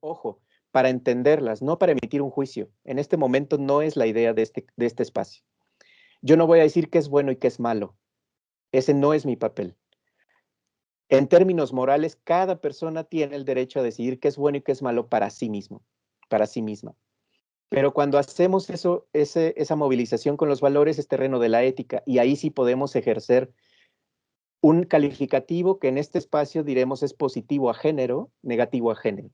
Ojo, para entenderlas, no para emitir un juicio. En este momento no es la idea de este espacio. Yo no voy a decir qué es bueno y qué es malo. Ese no es mi papel. En términos morales, cada persona tiene el derecho a decidir qué es bueno y qué es malo para sí mismo, para sí misma. Pero cuando hacemos esa movilización con los valores es terreno de la ética y ahí sí podemos ejercer un calificativo que en este espacio diremos es positivo a género, negativo a género,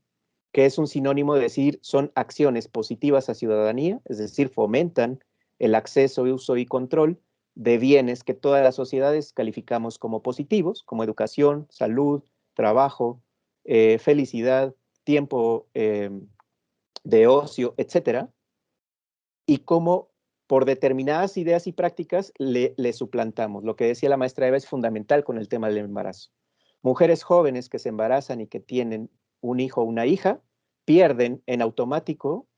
que es un sinónimo de decir son acciones positivas a ciudadanía, es decir, fomentan el acceso, uso y control de bienes que todas las sociedades calificamos como positivos, como educación, salud, trabajo, felicidad, tiempo de ocio, etcétera, y cómo por determinadas ideas y prácticas le suplantamos. Lo que decía la maestra Eva es fundamental con el tema del embarazo. Mujeres jóvenes que se embarazan y que tienen un hijo o una hija, pierden en automático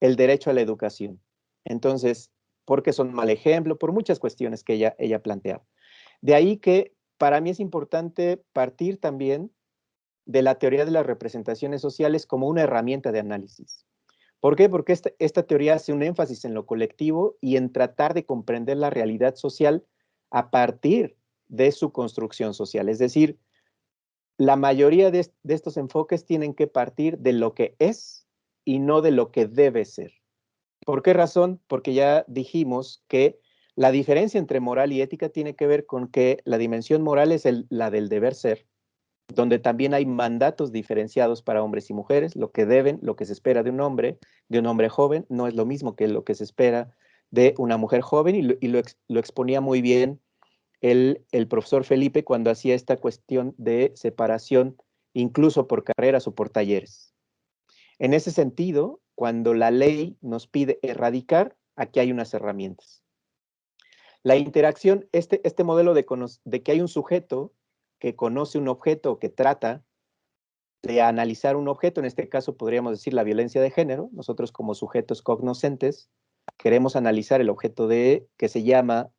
el derecho a la educación. Entonces, porque son mal ejemplo, por muchas cuestiones que ella planteaba. De ahí que para mí es importante partir también de la teoría de las representaciones sociales como una herramienta de análisis. ¿Por qué? Porque esta teoría hace un énfasis en lo colectivo y en tratar de comprender la realidad social a partir de su construcción social. Es decir, la mayoría de estos enfoques tienen que partir de lo que es y no de lo que debe ser. ¿Por qué razón? Porque ya dijimos que la diferencia entre moral y ética tiene que ver con que la dimensión moral es la del deber ser, donde también hay mandatos diferenciados para hombres y mujeres, lo que deben, lo que se espera de un hombre joven, no es lo mismo que lo que se espera de una mujer joven, y lo exponía muy bien el profesor Felipe cuando hacía esta cuestión de separación, incluso por carreras o por talleres. En ese sentido, cuando la ley nos pide erradicar, aquí hay unas herramientas. La interacción, este modelo de que hay un sujeto que conoce un objeto, que trata de analizar un objeto, en este caso podríamos decir la violencia de género, nosotros como sujetos cognoscentes queremos analizar el objeto que se llama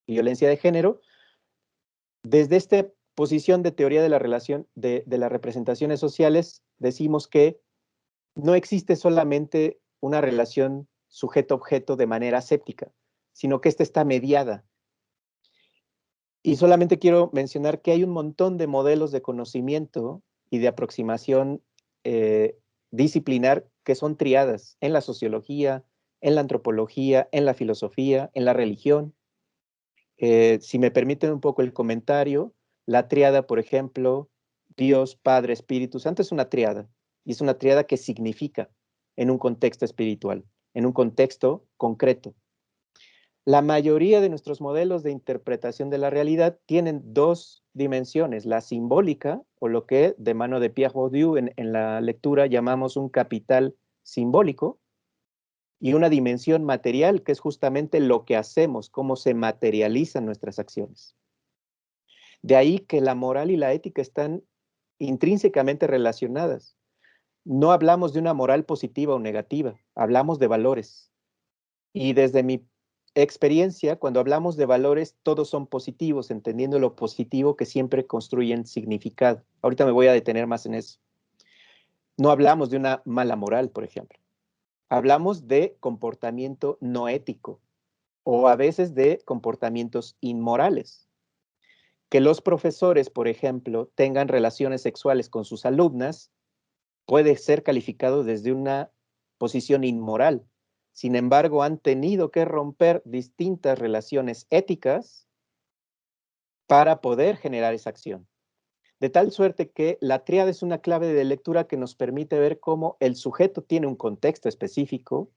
violencia de género. Desde esta posición de teoría de la relación de las representaciones sociales, decimos que no existe solamente una relación sujeto-objeto de manera aséptica, sino que esta está mediada. Y solamente quiero mencionar que hay un montón de modelos de conocimiento y de aproximación disciplinar que son triadas en la sociología, en la antropología, en la filosofía, en la religión. Si me permiten un poco el comentario, la triada, por ejemplo, Dios, Padre, Espíritu Santo es una triada, y es una triada que significa en un contexto espiritual, en un contexto concreto. La mayoría de nuestros modelos de interpretación de la realidad tienen dos dimensiones, la simbólica, o lo que de mano de Pierre Bourdieu en la lectura llamamos un capital simbólico, y una dimensión material, que es justamente lo que hacemos, cómo se materializan nuestras acciones. De ahí que la moral y la ética están intrínsecamente relacionadas. No hablamos de una moral positiva o negativa, hablamos de valores. Y desde mi experiencia, cuando hablamos de valores, todos son positivos, entendiendo lo positivo que siempre construyen significado. Ahorita me voy a detener más en eso. No hablamos de una mala moral, por ejemplo. Hablamos de comportamiento no ético o a veces de comportamientos inmorales. Que los profesores, por ejemplo, tengan relaciones sexuales con sus alumnas puede ser calificado desde una posición inmoral. Sin embargo, han tenido que romper distintas relaciones éticas para poder generar esa acción. De tal suerte que la tríada es una clave de lectura que nos permite ver cómo el sujeto tiene un contexto específico,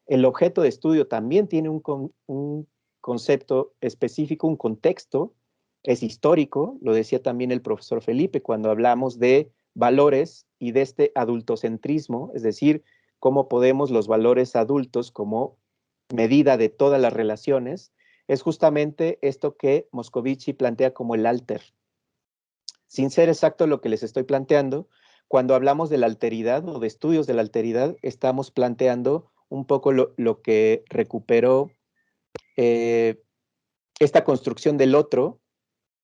el objeto de estudio también tiene un concepto específico, un contexto, es histórico, lo decía también el profesor Felipe cuando hablamos de valores y de este adultocentrismo, es decir, cómo podemos los valores adultos como medida de todas las relaciones, es justamente esto que Moscovici plantea como el alter. Sin ser exacto lo que les estoy planteando, cuando hablamos de la alteridad o de estudios de la alteridad, estamos planteando un poco lo que recuperó esta construcción del otro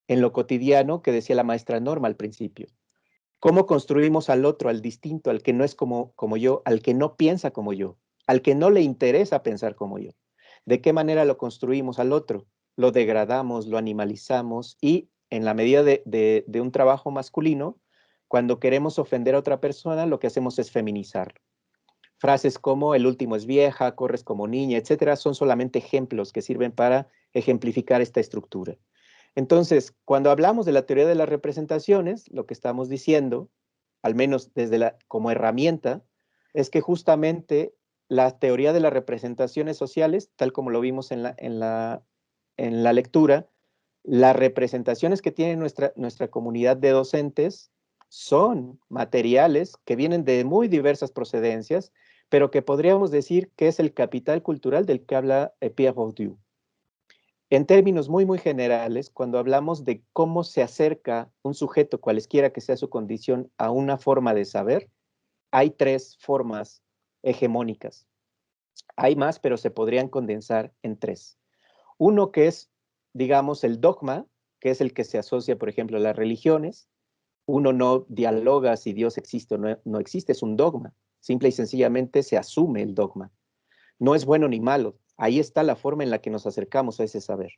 en lo cotidiano que decía la maestra Norma al principio. ¿Cómo construimos al otro, al distinto, al que no es como yo, al que no piensa como yo, al que no le interesa pensar como yo? ¿De qué manera lo construimos al otro? Lo degradamos, lo animalizamos y en la medida de un trabajo masculino, cuando queremos ofender a otra persona, lo que hacemos es feminizarlo. Frases como el último es vieja, corres como niña, etcétera, son solamente ejemplos que sirven para ejemplificar esta estructura. Entonces, cuando hablamos de la teoría de las representaciones, lo que estamos diciendo, al menos como herramienta, es que justamente la teoría de las representaciones sociales, tal como lo vimos en la lectura, las representaciones que tiene nuestra comunidad de docentes son materiales que vienen de muy diversas procedencias, pero que podríamos decir que es el capital cultural del que habla Pierre Bourdieu. En términos muy generales, cuando hablamos de cómo se acerca un sujeto, cualesquiera que sea su condición, a una forma de saber, hay tres formas hegemónicas. Hay más, pero se podrían condensar en tres. Uno que es, digamos, el dogma, que es el que se asocia, por ejemplo, a las religiones. Uno no dialoga si Dios existe o no existe, es un dogma. Simple y sencillamente se asume el dogma. No es bueno ni malo. Ahí está la forma en la que nos acercamos a ese saber.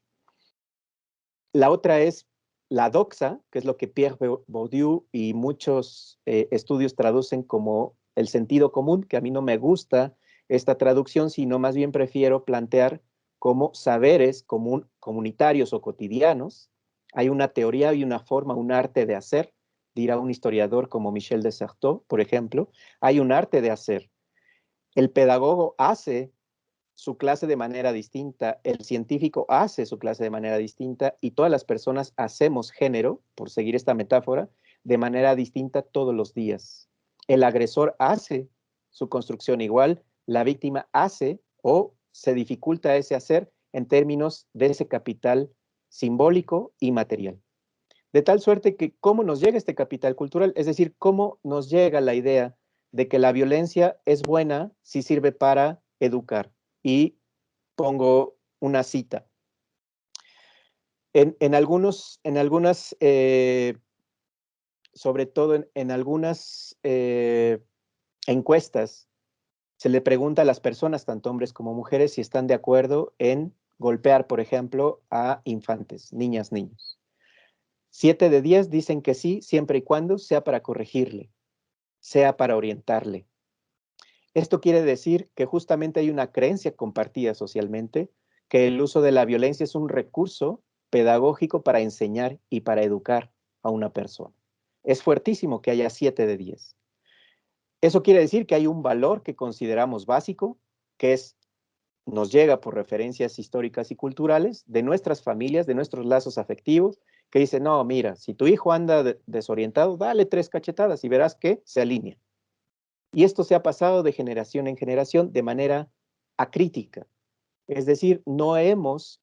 La otra es la doxa, que es lo que Pierre Bourdieu y muchos estudios traducen como el sentido común, que a mí no me gusta esta traducción, sino más bien prefiero plantear como saberes comunitarios o cotidianos. Hay una teoría y una forma, un arte de hacer, dirá un historiador como Michel de Certeau, por ejemplo. Hay un arte de hacer. El pedagogo hace su clase de manera distinta, el científico hace su clase de manera distinta y todas las personas hacemos género, por seguir esta metáfora, de manera distinta todos los días. El agresor hace su construcción igual, la víctima hace o se dificulta ese hacer en términos de ese capital simbólico y material. De tal suerte que cómo nos llega este capital cultural, es decir, cómo nos llega la idea de que la violencia es buena si sirve para educar. Y pongo una cita. En algunas, sobre todo en algunas encuestas, se le pregunta a las personas, tanto hombres como mujeres, si están de acuerdo en golpear, por ejemplo, a infantes, niñas, niños. 7 de 10 dicen que sí, siempre y cuando sea para corregirle, sea para orientarle. Esto quiere decir que justamente hay una creencia compartida socialmente que el uso de la violencia es un recurso pedagógico para enseñar y para educar a una persona. Es fuertísimo que haya 7 de 10. Eso quiere decir que hay un valor que consideramos básico, que nos llega por referencias históricas y culturales de nuestras familias, de nuestros lazos afectivos, que dice, no, mira, si tu hijo anda desorientado, dale 3 cachetadas y verás que se alinea. Y esto se ha pasado de generación en generación de manera acrítica. Es decir, no hemos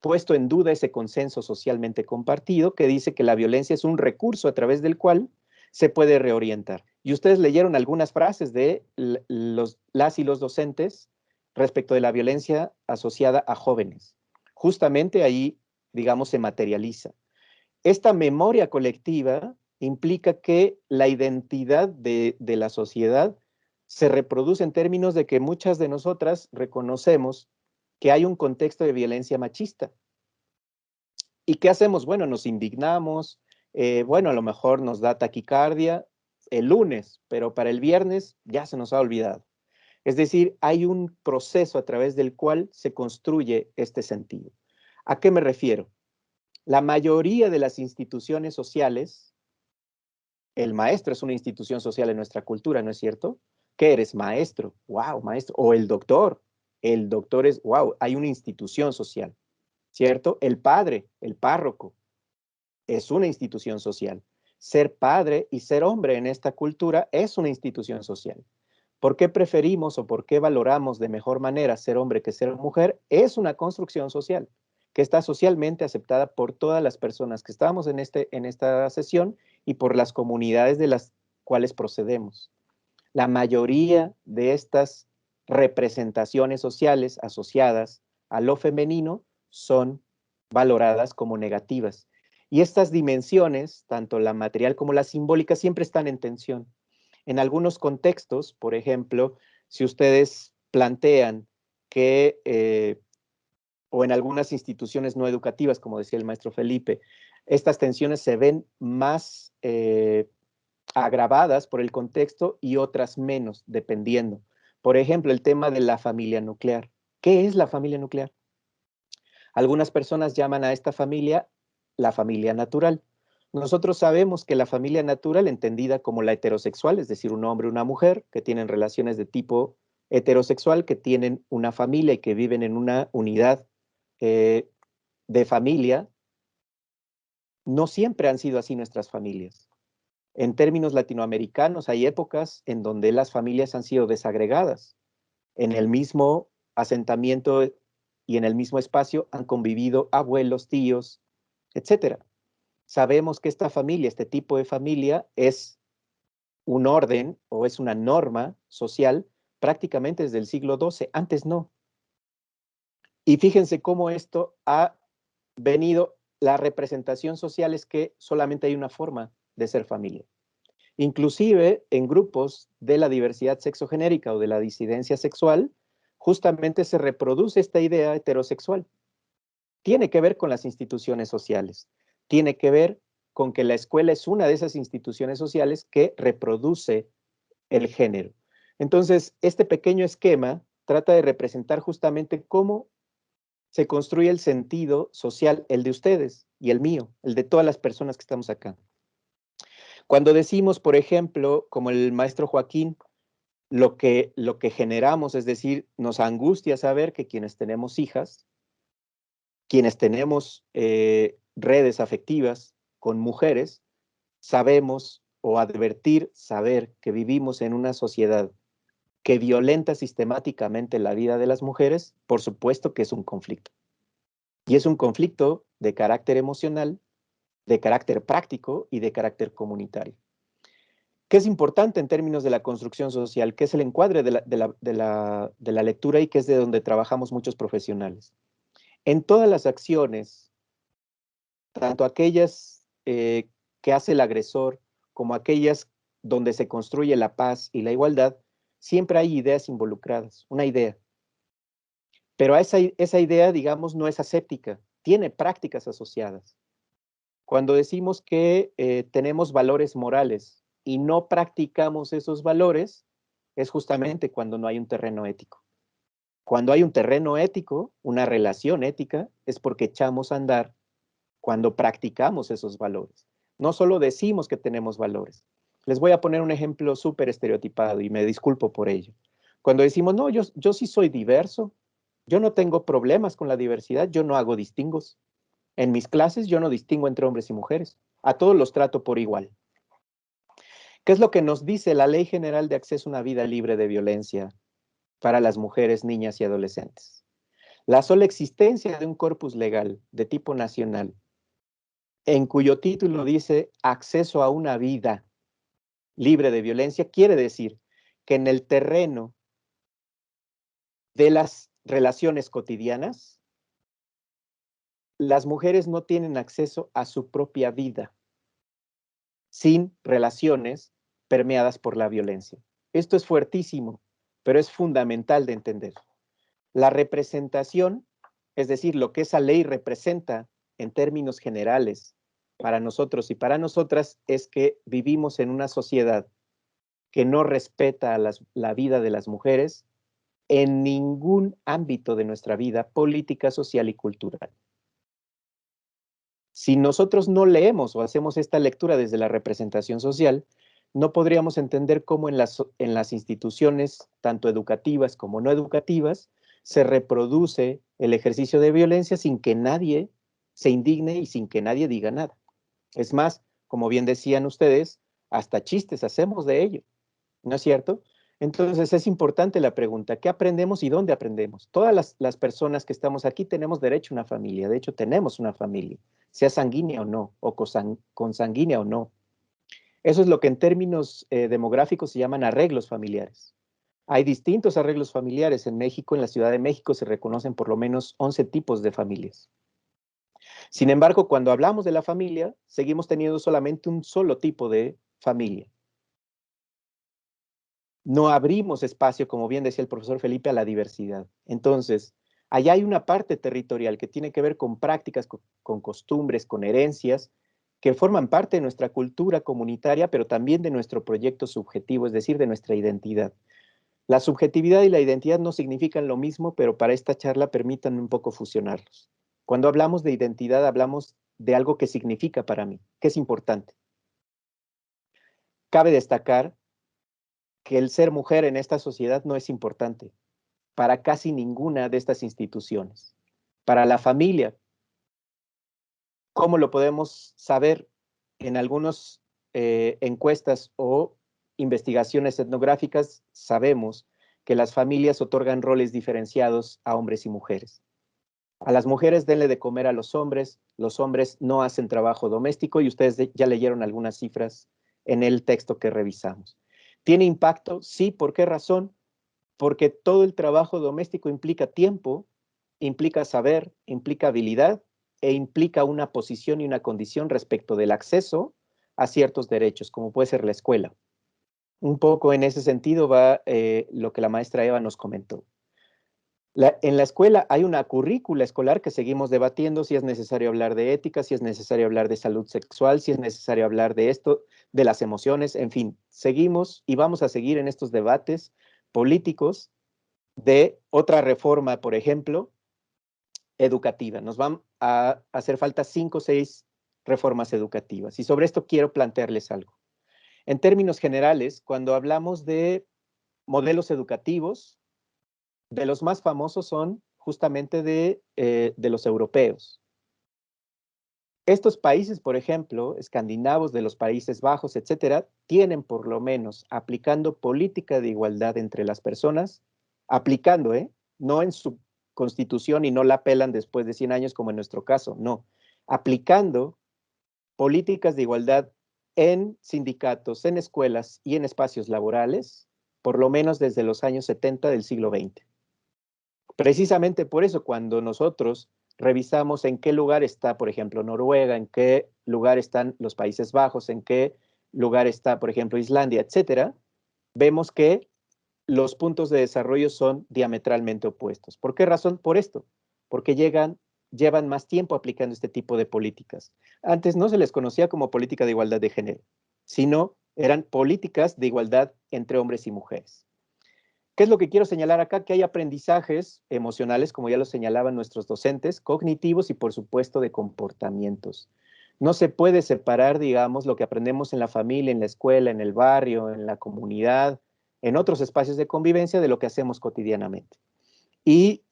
puesto en duda ese consenso socialmente compartido que dice que la violencia es un recurso a través del cual se puede reorientar. Y ustedes leyeron algunas frases de las y los docentes respecto de la violencia asociada a jóvenes. Justamente ahí, digamos, se materializa. Esta memoria colectiva implica que la identidad de la sociedad se reproduce en términos de que muchas de nosotras reconocemos que hay un contexto de violencia machista. ¿Y qué hacemos? Bueno, nos indignamos, bueno, a lo mejor nos da taquicardia el lunes, pero para el viernes ya se nos ha olvidado. Es decir, hay un proceso a través del cual se construye este sentido. ¿A qué me refiero? La mayoría de las instituciones sociales, el maestro es una institución social en nuestra cultura, ¿no es cierto? ¿Qué eres? Maestro. Wow, maestro. O el doctor. El doctor es, wow, hay una institución social, ¿cierto? El padre, el párroco, es una institución social. Ser padre y ser hombre en esta cultura es una institución social. ¿Por qué preferimos o por qué valoramos de mejor manera ser hombre que ser mujer? Es una construcción social que está socialmente aceptada por todas las personas que estamos en esta sesión y por las comunidades de las cuales procedemos. La mayoría de estas representaciones sociales asociadas a lo femenino son valoradas como negativas. Y estas dimensiones, tanto la material como la simbólica, siempre están en tensión. En algunos contextos, por ejemplo, si ustedes plantean que, o en algunas instituciones no educativas, como decía el maestro Felipe, estas tensiones se ven más agravadas por el contexto y otras menos, dependiendo. Por ejemplo, el tema de la familia nuclear. ¿Qué es la familia nuclear? Algunas personas llaman a esta familia la familia natural. Nosotros sabemos que la familia natural, entendida como la heterosexual, es decir, un hombre y una mujer que tienen relaciones de tipo heterosexual, que tienen una familia y que viven en una unidad de familia, no siempre han sido así nuestras familias. En términos latinoamericanos, hay épocas en donde las familias han sido desagregadas. En el mismo asentamiento y en el mismo espacio han convivido abuelos, tíos, etcétera. Sabemos que esta familia, este tipo de familia, es un orden o es una norma social prácticamente desde el siglo XII. Antes no. Y fíjense cómo esto ha venido, la representación social es que solamente hay una forma de ser familia. Inclusive en grupos de la diversidad sexogenérica o de la disidencia sexual, justamente se reproduce esta idea heterosexual. Tiene que ver con las instituciones sociales, tiene que ver con que la escuela es una de esas instituciones sociales que reproduce el género. Entonces, este pequeño esquema trata de representar justamente cómo se construye el sentido social, el de ustedes y el mío, el de todas las personas que estamos acá. Cuando decimos, por ejemplo, como el maestro Joaquín, lo que generamos, es decir, nos angustia saber que quienes tenemos hijas, quienes tenemos redes afectivas con mujeres, sabemos o advertir, saber que vivimos en una sociedad que violenta sistemáticamente la vida de las mujeres, por supuesto que es un conflicto. Y es un conflicto de carácter emocional, de carácter práctico y de carácter comunitario. ¿Qué es importante en términos de la construcción social? ¿Qué es el encuadre de la lectura y que es de donde trabajamos muchos profesionales? En todas las acciones, tanto aquellas que hace el agresor como aquellas donde se construye la paz y la igualdad, siempre hay ideas involucradas, una idea. Pero esa idea, digamos, no es aséptica, tiene prácticas asociadas. Cuando decimos que tenemos valores morales y no practicamos esos valores, es justamente cuando no hay un terreno ético. Cuando hay un terreno ético, una relación ética, es porque echamos a andar cuando practicamos esos valores. No solo decimos que tenemos valores. Les voy a poner un ejemplo súper estereotipado y me disculpo por ello. Cuando decimos, no, yo sí soy diverso, yo no tengo problemas con la diversidad, yo no hago distingos. En mis clases yo no distingo entre hombres y mujeres. A todos los trato por igual. ¿Qué es lo que nos dice la Ley General de Acceso a una Vida Libre de Violencia para las mujeres, niñas y adolescentes? La sola existencia de un corpus legal de tipo nacional, en cuyo título dice acceso a una vida libre de violencia, quiere decir que en el terreno de las relaciones cotidianas, las mujeres no tienen acceso a su propia vida sin relaciones permeadas por la violencia. Esto es fuertísimo, pero es fundamental de entender. La representación, es decir, lo que esa ley representa en términos generales para nosotros y para nosotras, es que vivimos en una sociedad que no respeta la vida de las mujeres en ningún ámbito de nuestra vida política, social y cultural. Si nosotros no leemos o hacemos esta lectura desde la representación social, no podríamos entender cómo en las instituciones, tanto educativas como no educativas, se reproduce el ejercicio de violencia sin que nadie se indigne y sin que nadie diga nada. Es más, como bien decían ustedes, hasta chistes hacemos de ello, ¿no es cierto? Entonces es importante la pregunta, ¿qué aprendemos y dónde aprendemos? Todas las personas que estamos aquí tenemos derecho a una familia, de hecho tenemos una familia, sea sanguínea o no, o consanguínea o no. Eso es lo que en términos demográficos se llaman arreglos familiares. Hay distintos arreglos familiares. En México, en la Ciudad de México, se reconocen por lo menos 11 tipos de familias. Sin embargo, cuando hablamos de la familia, seguimos teniendo solamente un solo tipo de familia. No abrimos espacio, como bien decía el profesor Felipe, a la diversidad. Entonces, allá hay una parte territorial que tiene que ver con prácticas, con costumbres, con herencias, que forman parte de nuestra cultura comunitaria, pero también de nuestro proyecto subjetivo, es decir, de nuestra identidad. La subjetividad y la identidad no significan lo mismo, pero para esta charla permítanme un poco fusionarlos. Cuando hablamos de identidad, hablamos de algo que significa para mí, que es importante. Cabe destacar que el ser mujer en esta sociedad no es importante para casi ninguna de estas instituciones. Para la familia, ¿cómo lo podemos saber? En algunas encuestas o investigaciones etnográficas sabemos que las familias otorgan roles diferenciados a hombres y mujeres. A las mujeres denle de comer a los hombres no hacen trabajo doméstico y ustedes ya leyeron algunas cifras en el texto que revisamos. ¿Tiene impacto? Sí, ¿por qué razón? Porque todo el trabajo doméstico implica tiempo, implica saber, implica habilidad e implica una posición y una condición respecto del acceso a ciertos derechos, como puede ser la escuela. Un poco en ese sentido va lo que la maestra Eva nos comentó. En la escuela hay una currícula escolar que seguimos debatiendo si es necesario hablar de ética, si es necesario hablar de salud sexual, si es necesario hablar de esto, de las emociones, en fin, seguimos y vamos a seguir en estos debates políticos de otra reforma, por ejemplo, educativa. Nos van a hacer falta 5 o 6 reformas educativas y sobre esto quiero plantearles algo. En términos generales, cuando hablamos de modelos educativos, de los más famosos son justamente de los europeos. Estos países, por ejemplo, escandinavos, de los Países Bajos, etcétera, tienen por lo menos aplicando política de igualdad entre las personas, aplicando, no en su constitución y no la apelan después de 100 años como en nuestro caso, no, aplicando políticas de igualdad en sindicatos, en escuelas y en espacios laborales, por lo menos desde los años 70 del siglo XX. Precisamente por eso, cuando nosotros revisamos en qué lugar está, por ejemplo, Noruega, en qué lugar están los Países Bajos, en qué lugar está, por ejemplo, Islandia, etcétera, vemos que los puntos de desarrollo son diametralmente opuestos. ¿Por qué razón? Por esto, porque llevan más tiempo aplicando este tipo de políticas. Antes no se les conocía como política de igualdad de género, sino eran políticas de igualdad entre hombres y mujeres. ¿Qué es lo que quiero señalar acá? Que hay aprendizajes emocionales, como ya lo señalaban nuestros docentes, cognitivos y por supuesto de comportamientos. No se puede separar, digamos, lo que aprendemos en la familia, en la escuela, en el barrio, en la comunidad, en otros espacios de convivencia de lo que hacemos cotidianamente. Y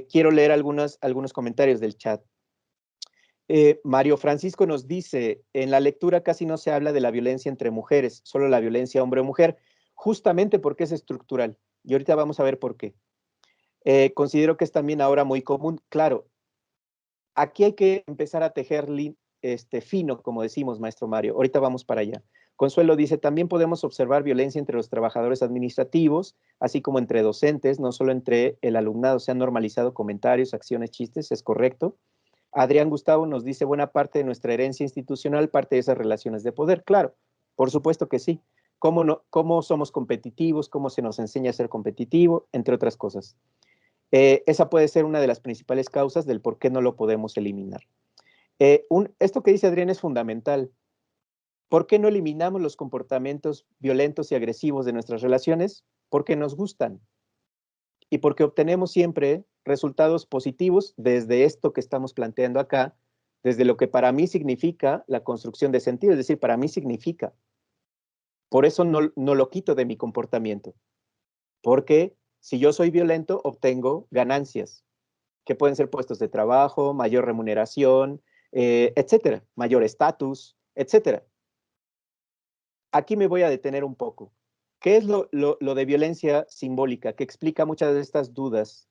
quiero leer algunos comentarios del chat. Mario Francisco nos dice, en la lectura casi no se habla de la violencia entre mujeres, solo la violencia hombre o mujer, justamente porque es estructural. Y ahorita vamos a ver por qué. Considero que es también ahora muy común. Claro, aquí hay que empezar a tejer fino, como decimos, maestro Mario. Ahorita vamos para allá. Consuelo dice, también podemos observar violencia entre los trabajadores administrativos, así como entre docentes, no solo entre el alumnado. Se han normalizado comentarios, acciones, chistes, es correcto. Adrián Gustavo nos dice, buena parte de nuestra herencia institucional parte de esas relaciones de poder. Claro, por supuesto que sí. ¿Cómo somos competitivos? ¿Cómo se nos enseña a ser competitivo? Entre otras cosas. Esa puede ser una de las principales causas del por qué no lo podemos eliminar. Esto que dice Adrián es fundamental. ¿Por qué no eliminamos los comportamientos violentos y agresivos de nuestras relaciones? Porque nos gustan y porque obtenemos siempre resultados positivos desde esto que estamos planteando acá, desde lo que para mí significa la construcción de sentido, es decir, para mí significa. Por eso no lo quito de mi comportamiento, porque si yo soy violento, obtengo ganancias, que pueden ser puestos de trabajo, mayor remuneración, etcétera, mayor estatus, etcétera. Aquí me voy a detener un poco. ¿Qué es lo de violencia simbólica? Que explica muchas de estas dudas.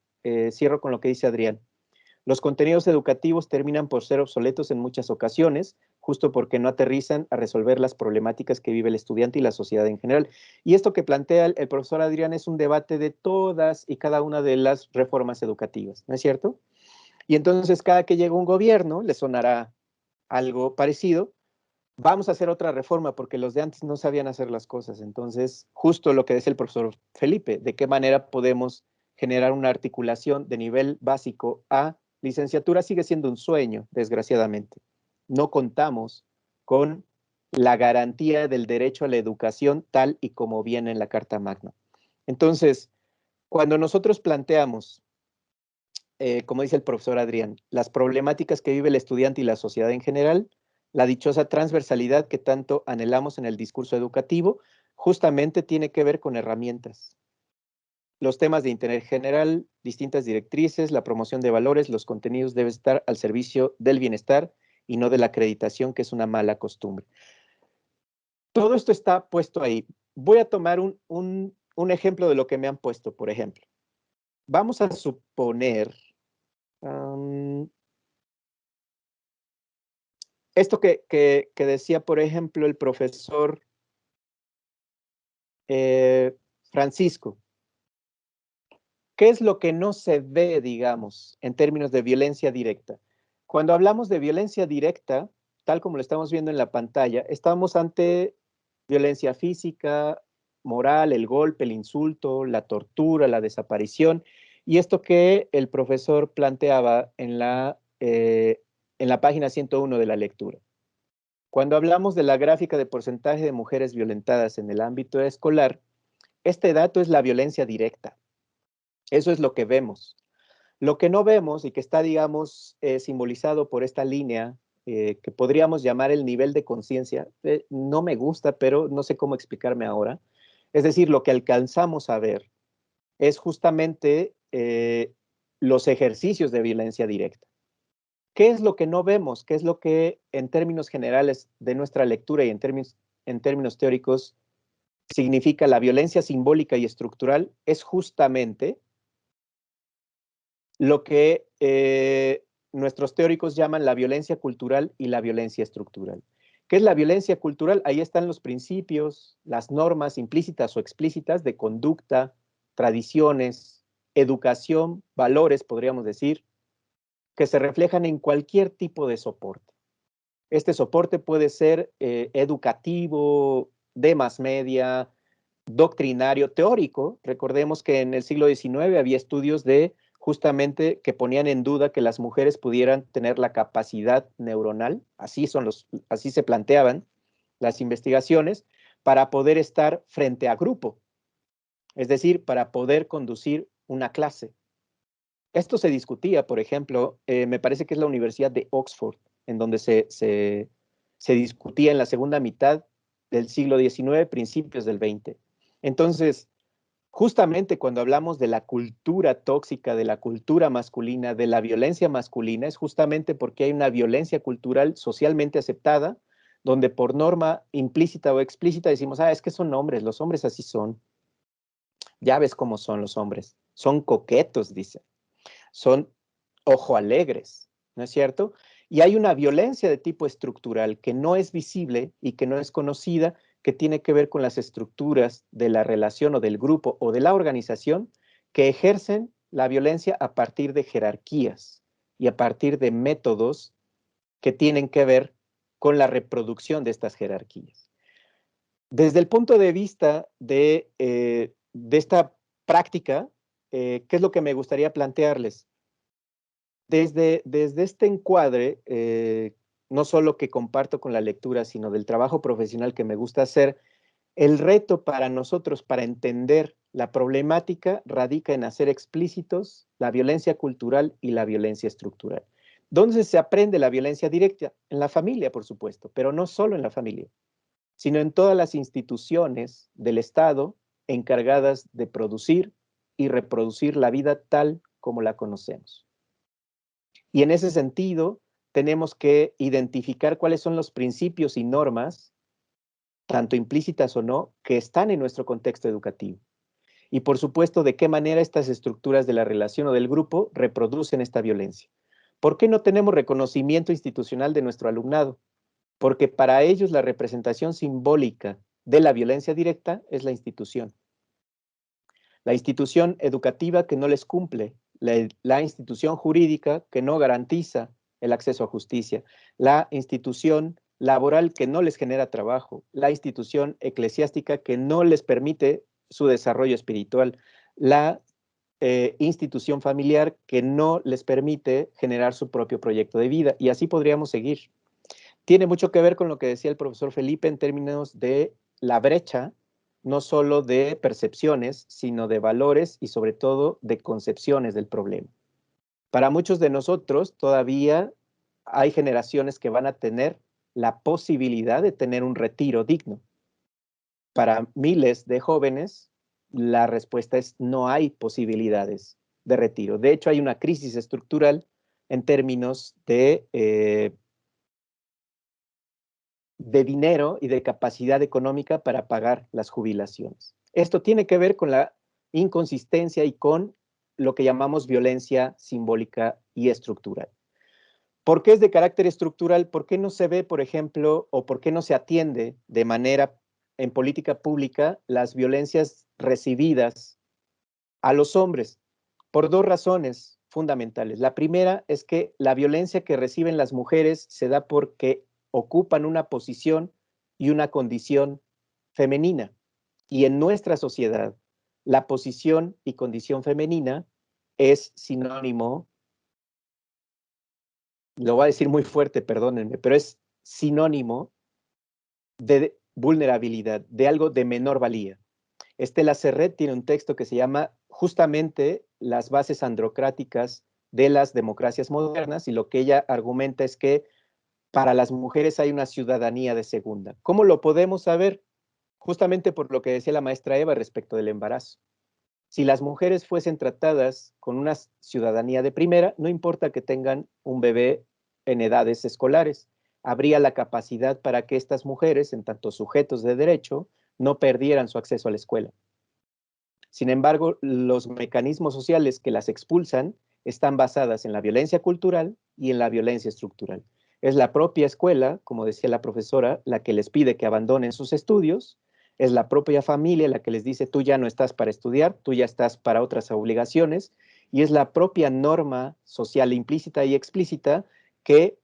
Cierro con lo que dice Adrián. Los contenidos educativos terminan por ser obsoletos en muchas ocasiones, justo porque no aterrizan a resolver las problemáticas que vive el estudiante y la sociedad en general. Y esto que plantea el profesor Adrián es un debate de todas y cada una de las reformas educativas, ¿no es cierto? Y entonces cada que llega un gobierno, le sonará algo parecido, vamos a hacer otra reforma porque los de antes no sabían hacer las cosas. Entonces, justo lo que decía el profesor Felipe, de qué manera podemos generar una articulación de nivel básico a licenciatura sigue siendo un sueño, desgraciadamente. No contamos con la garantía del derecho a la educación tal y como viene en la Carta Magna. Entonces, cuando nosotros planteamos, como dice el profesor Adrián, las problemáticas que vive el estudiante y la sociedad en general, la dichosa transversalidad que tanto anhelamos en el discurso educativo, justamente tiene que ver con herramientas. Los temas de interés general, distintas directrices, la promoción de valores, los contenidos deben estar al servicio del bienestar y no de la acreditación, que es una mala costumbre. Todo esto está puesto ahí. Voy a tomar un ejemplo de lo que me han puesto, por ejemplo. Vamos a suponer esto que decía, por ejemplo, el profesor Francisco. ¿Qué es lo que no se ve, digamos, en términos de violencia directa? Cuando hablamos de violencia directa, tal como lo estamos viendo en la pantalla, estamos ante violencia física, moral, el golpe, el insulto, la tortura, la desaparición, y esto que el profesor planteaba en la página 101 de la lectura. Cuando hablamos de la gráfica de porcentaje de mujeres violentadas en el ámbito escolar, este dato es la violencia directa. Eso es lo que vemos. Lo que no vemos y que está, digamos, simbolizado por esta línea, que podríamos llamar el nivel de conciencia, no me gusta, pero no sé cómo explicarme ahora. Es decir, lo que alcanzamos a ver es justamente los ejercicios de violencia directa. ¿Qué es lo que no vemos? ¿Qué es lo que en términos generales de nuestra lectura y en términos teóricos significa la violencia simbólica y estructural? Es justamente lo que nuestros teóricos llaman la violencia cultural y la violencia estructural. ¿Qué es la violencia cultural? Ahí están los principios, las normas implícitas o explícitas de conducta, tradiciones, educación, valores, podríamos decir, que se reflejan en cualquier tipo de soporte. Este soporte puede ser educativo, de más media, doctrinario, teórico. Recordemos que en el siglo XIX había estudios de justamente que ponían en duda que las mujeres pudieran tener la capacidad neuronal, así se planteaban las investigaciones, para poder estar frente a grupo, es decir, para poder conducir una clase. Esto se discutía, por ejemplo, me parece que es la Universidad de Oxford, en donde se discutía en la segunda mitad del siglo XIX, principios del XX. Entonces, justamente cuando hablamos de la cultura tóxica, de la cultura masculina, de la violencia masculina, es justamente porque hay una violencia cultural socialmente aceptada, donde por norma implícita o explícita decimos, es que son hombres, los hombres así son. Ya ves cómo son los hombres, son coquetos, dicen, son ojo alegres, ¿no es cierto? Y hay una violencia de tipo estructural que no es visible y que no es conocida, que tiene que ver con las estructuras de la relación o del grupo o de la organización que ejercen la violencia a partir de jerarquías y a partir de métodos que tienen que ver con la reproducción de estas jerarquías. Desde el punto de vista de esta práctica, ¿qué es lo que me gustaría plantearles? Desde este encuadre, no solo que comparto con la lectura, sino del trabajo profesional que me gusta hacer, el reto para nosotros, para entender la problemática, radica en hacer explícitos la violencia cultural y la violencia estructural. ¿Dónde se aprende la violencia directa? En la familia, por supuesto, pero no solo en la familia, sino en todas las instituciones del Estado encargadas de producir y reproducir la vida tal como la conocemos. Y en ese sentido, tenemos que identificar cuáles son los principios y normas, tanto implícitas o no, que están en nuestro contexto educativo. Y por supuesto, de qué manera estas estructuras de la relación o del grupo reproducen esta violencia. ¿Por qué no tenemos reconocimiento institucional de nuestro alumnado? porque para ellos la representación simbólica de la violencia directa es la institución. La institución educativa que no les cumple, la institución jurídica que no garantiza el acceso a justicia, la institución laboral que no les genera trabajo, la institución eclesiástica que no les permite su desarrollo espiritual, la institución familiar que no les permite generar su propio proyecto de vida. Y así podríamos seguir. Tiene mucho que ver con lo que decía el profesor Felipe en términos de la brecha, no solo de percepciones, sino de valores y sobre todo de concepciones del problema. Para muchos de nosotros todavía hay generaciones que van a tener la posibilidad de tener un retiro digno. Para miles de jóvenes, la respuesta es no hay posibilidades de retiro. De hecho, hay una crisis estructural en términos de dinero y de capacidad económica para pagar las jubilaciones. Esto tiene que ver con la inconsistencia y con lo que llamamos violencia simbólica y estructural. ¿Por qué es de carácter estructural? ¿Por qué no se ve, por ejemplo, o por qué no se atiende de manera en política pública las violencias recibidas a los hombres? Por dos razones fundamentales. La primera es que la violencia que reciben las mujeres se da porque ocupan una posición y una condición femenina. Y en nuestra sociedad, la posición y condición femenina es sinónimo, lo voy a decir muy fuerte, perdónenme, pero es sinónimo de vulnerabilidad, de algo de menor valía. Estela Serret tiene un texto que se llama justamente Las bases androcráticas de las democracias modernas, y lo que ella argumenta es que para las mujeres hay una ciudadanía de segunda. ¿Cómo lo podemos saber? Justamente por lo que decía la maestra Eva respecto del embarazo. Si las mujeres fuesen tratadas con una ciudadanía de primera, no importa que tengan un bebé en edades escolares, habría la capacidad para que estas mujeres, en tanto sujetos de derecho, no perdieran su acceso a la escuela. Sin embargo, los mecanismos sociales que las expulsan están basadas en la violencia cultural y en la violencia estructural. Es la propia escuela, como decía la profesora, la que les pide que abandonen sus estudios, es la propia familia la que les dice tú ya no estás para estudiar, tú ya estás para otras obligaciones, y es la propia norma social implícita y explícita que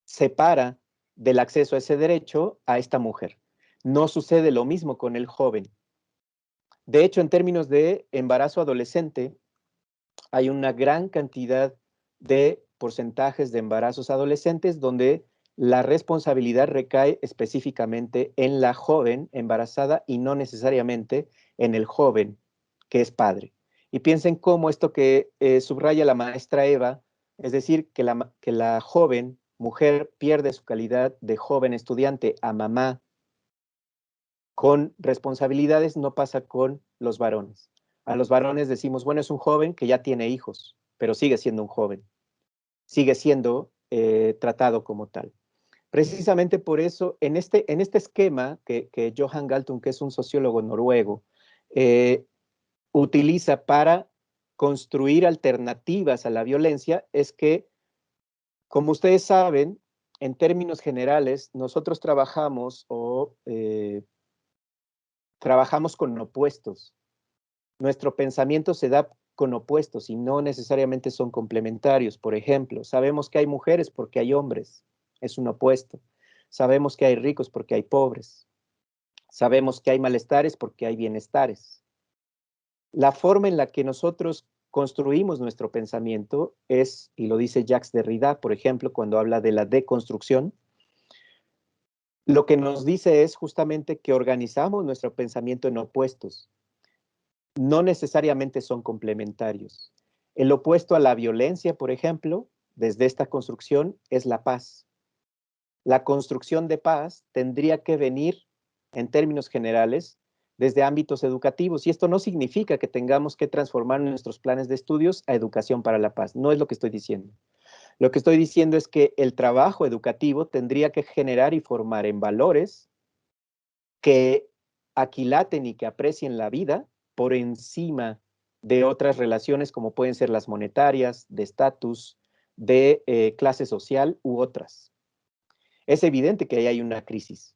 separa del acceso a ese derecho a esta mujer. No sucede lo mismo con el joven. De hecho, en términos de embarazo adolescente, hay una gran cantidad de porcentajes de embarazos adolescentes donde la responsabilidad recae específicamente en la joven embarazada y no necesariamente en el joven que es padre. Y piensen cómo esto que subraya la maestra Eva, es decir, que la joven mujer pierde su calidad de joven estudiante a mamá con responsabilidades, no pasa con los varones. A los varones decimos, bueno, es un joven que ya tiene hijos, pero sigue siendo un joven, sigue siendo tratado como tal. Precisamente por eso, en este esquema que Johan Galtung, que es un sociólogo noruego, utiliza para construir alternativas a la violencia, es que, como ustedes saben, en términos generales, nosotros trabajamos trabajamos con opuestos. Nuestro pensamiento se da con opuestos y no necesariamente son complementarios. Por ejemplo, sabemos que hay mujeres porque hay hombres, es un opuesto. Sabemos que hay ricos porque hay pobres. Sabemos que hay malestares porque hay bienestares. La forma en la que nosotros construimos nuestro pensamiento es, y lo dice Jacques Derrida, por ejemplo, cuando habla de la deconstrucción, lo que nos dice es justamente que organizamos nuestro pensamiento en opuestos. No necesariamente son complementarios. El opuesto a la violencia, por ejemplo, desde esta construcción, es la paz. La construcción de paz tendría que venir, en términos generales, desde ámbitos educativos. Y esto no significa que tengamos que transformar nuestros planes de estudios a educación para la paz. No es lo que estoy diciendo. Lo que estoy diciendo es que el trabajo educativo tendría que generar y formar en valores que aquilaten y que aprecien la vida por encima de otras relaciones como pueden ser las monetarias, de estatus, de clase social u otras. es evidente que ahí hay una crisis,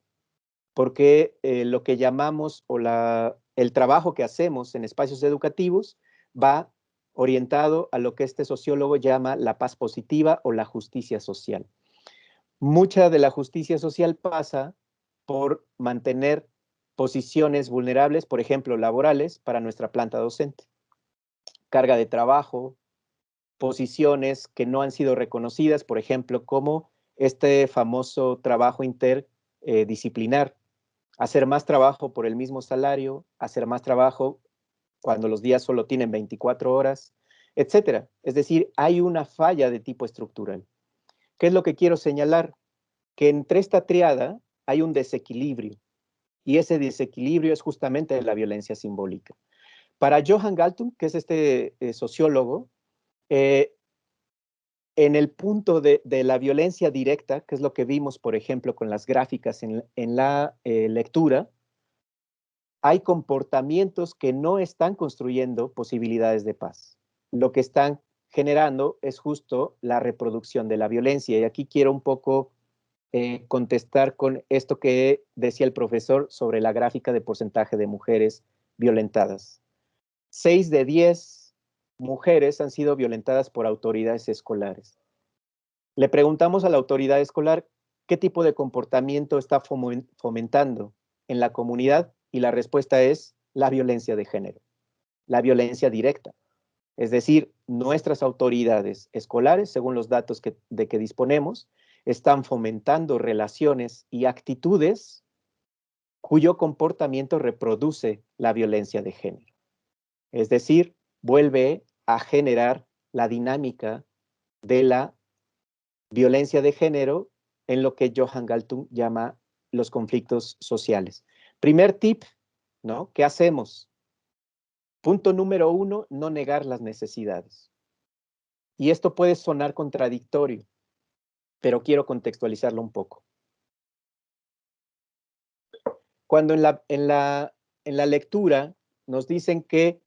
porque lo que llamamos o el trabajo que hacemos en espacios educativos va orientado a lo que este sociólogo llama la paz positiva o la justicia social. Mucha de la justicia social pasa por mantener posiciones vulnerables, por ejemplo, laborales, para nuestra planta docente. Carga de trabajo, posiciones que no han sido reconocidas, por ejemplo, como este famoso trabajo interdisciplinar. Hacer más trabajo por el mismo salario, hacer más trabajo cuando los días solo tienen 24 horas, etcétera. Es decir, hay una falla de tipo estructural. ¿Qué es lo que quiero señalar? Que entre esta triada hay un desequilibrio, y ese desequilibrio es justamente la violencia simbólica. Para Johan Galtung, que es este sociólogo, en el punto de la violencia directa, que es lo que vimos, por ejemplo, con las gráficas en la lectura, hay comportamientos que no están construyendo posibilidades de paz. Lo que están generando es justo la reproducción de la violencia. Y aquí quiero un poco contestar con esto que decía el profesor sobre la gráfica de porcentaje de mujeres violentadas. 6 de 10 mujeres han sido violentadas por autoridades escolares. Le preguntamos a la autoridad escolar qué tipo de comportamiento está fomentando en la comunidad y la respuesta es la violencia de género, la violencia directa. Es decir, nuestras autoridades escolares, según los datos de que disponemos, están fomentando relaciones y actitudes cuyo comportamiento reproduce la violencia de género. Es decir, vuelve a generar la dinámica de la violencia de género en lo que Johan Galtung llama los conflictos sociales. Primer tip, ¿no? ¿Qué hacemos? Punto número 1, no negar las necesidades. Y esto puede sonar contradictorio, pero quiero contextualizarlo un poco. Cuando en la lectura nos dicen que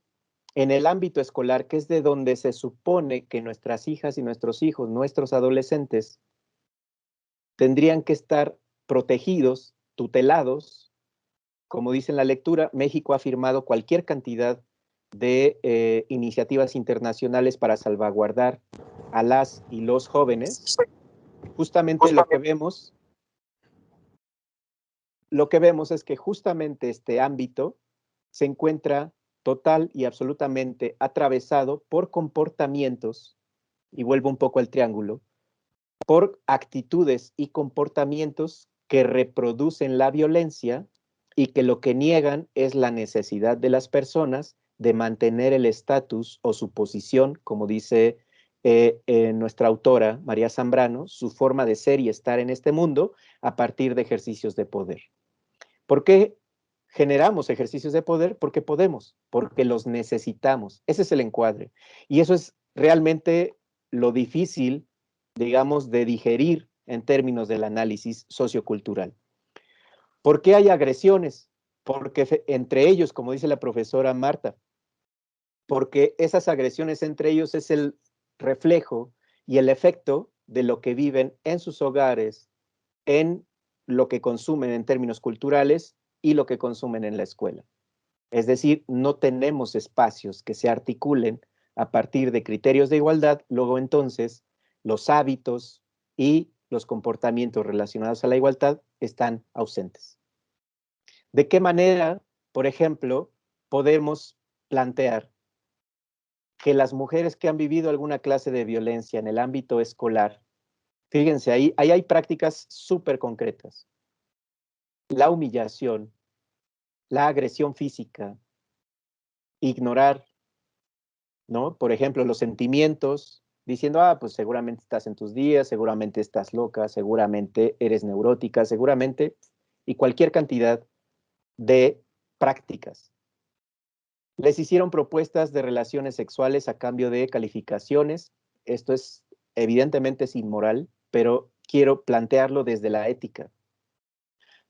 en el ámbito escolar, que es de donde se supone que nuestras hijas y nuestros hijos, nuestros adolescentes, tendrían que estar protegidos, tutelados, como dice en la lectura, México ha firmado cualquier cantidad de iniciativas internacionales para salvaguardar a las y los jóvenes. Justamente lo que vemos es que justamente este ámbito se encuentra total y absolutamente atravesado por comportamientos, y vuelvo un poco al triángulo, por actitudes y comportamientos que reproducen la violencia y que lo que niegan es la necesidad de las personas de mantener el estatus o su posición, como dice nuestra autora María Zambrano, su forma de ser y estar en este mundo a partir de ejercicios de poder. ¿Por qué generamos ejercicios de poder? Porque podemos, porque los necesitamos. Ese es el encuadre. Y eso es realmente lo difícil, digamos, de digerir en términos del análisis sociocultural. ¿Por qué hay agresiones? Porque entre ellos, como dice la profesora Marta, porque esas agresiones entre ellos es el reflejo y el efecto de lo que viven en sus hogares, en lo que consumen en términos culturales y lo que consumen en la escuela. Es decir, no tenemos espacios que se articulen a partir de criterios de igualdad, luego entonces los hábitos y los comportamientos relacionados a la igualdad están ausentes. ¿De qué manera, por ejemplo, podemos plantear que las mujeres que han vivido alguna clase de violencia en el ámbito escolar, fíjense, ahí hay prácticas súper concretas? La humillación, la agresión física, ignorar, ¿no? Por ejemplo, los sentimientos, diciendo, pues seguramente estás en tus días, seguramente estás loca, seguramente eres neurótica, seguramente, y cualquier cantidad de prácticas. Les hicieron propuestas de relaciones sexuales a cambio de calificaciones. Esto es evidentemente es inmoral, pero quiero plantearlo desde la ética.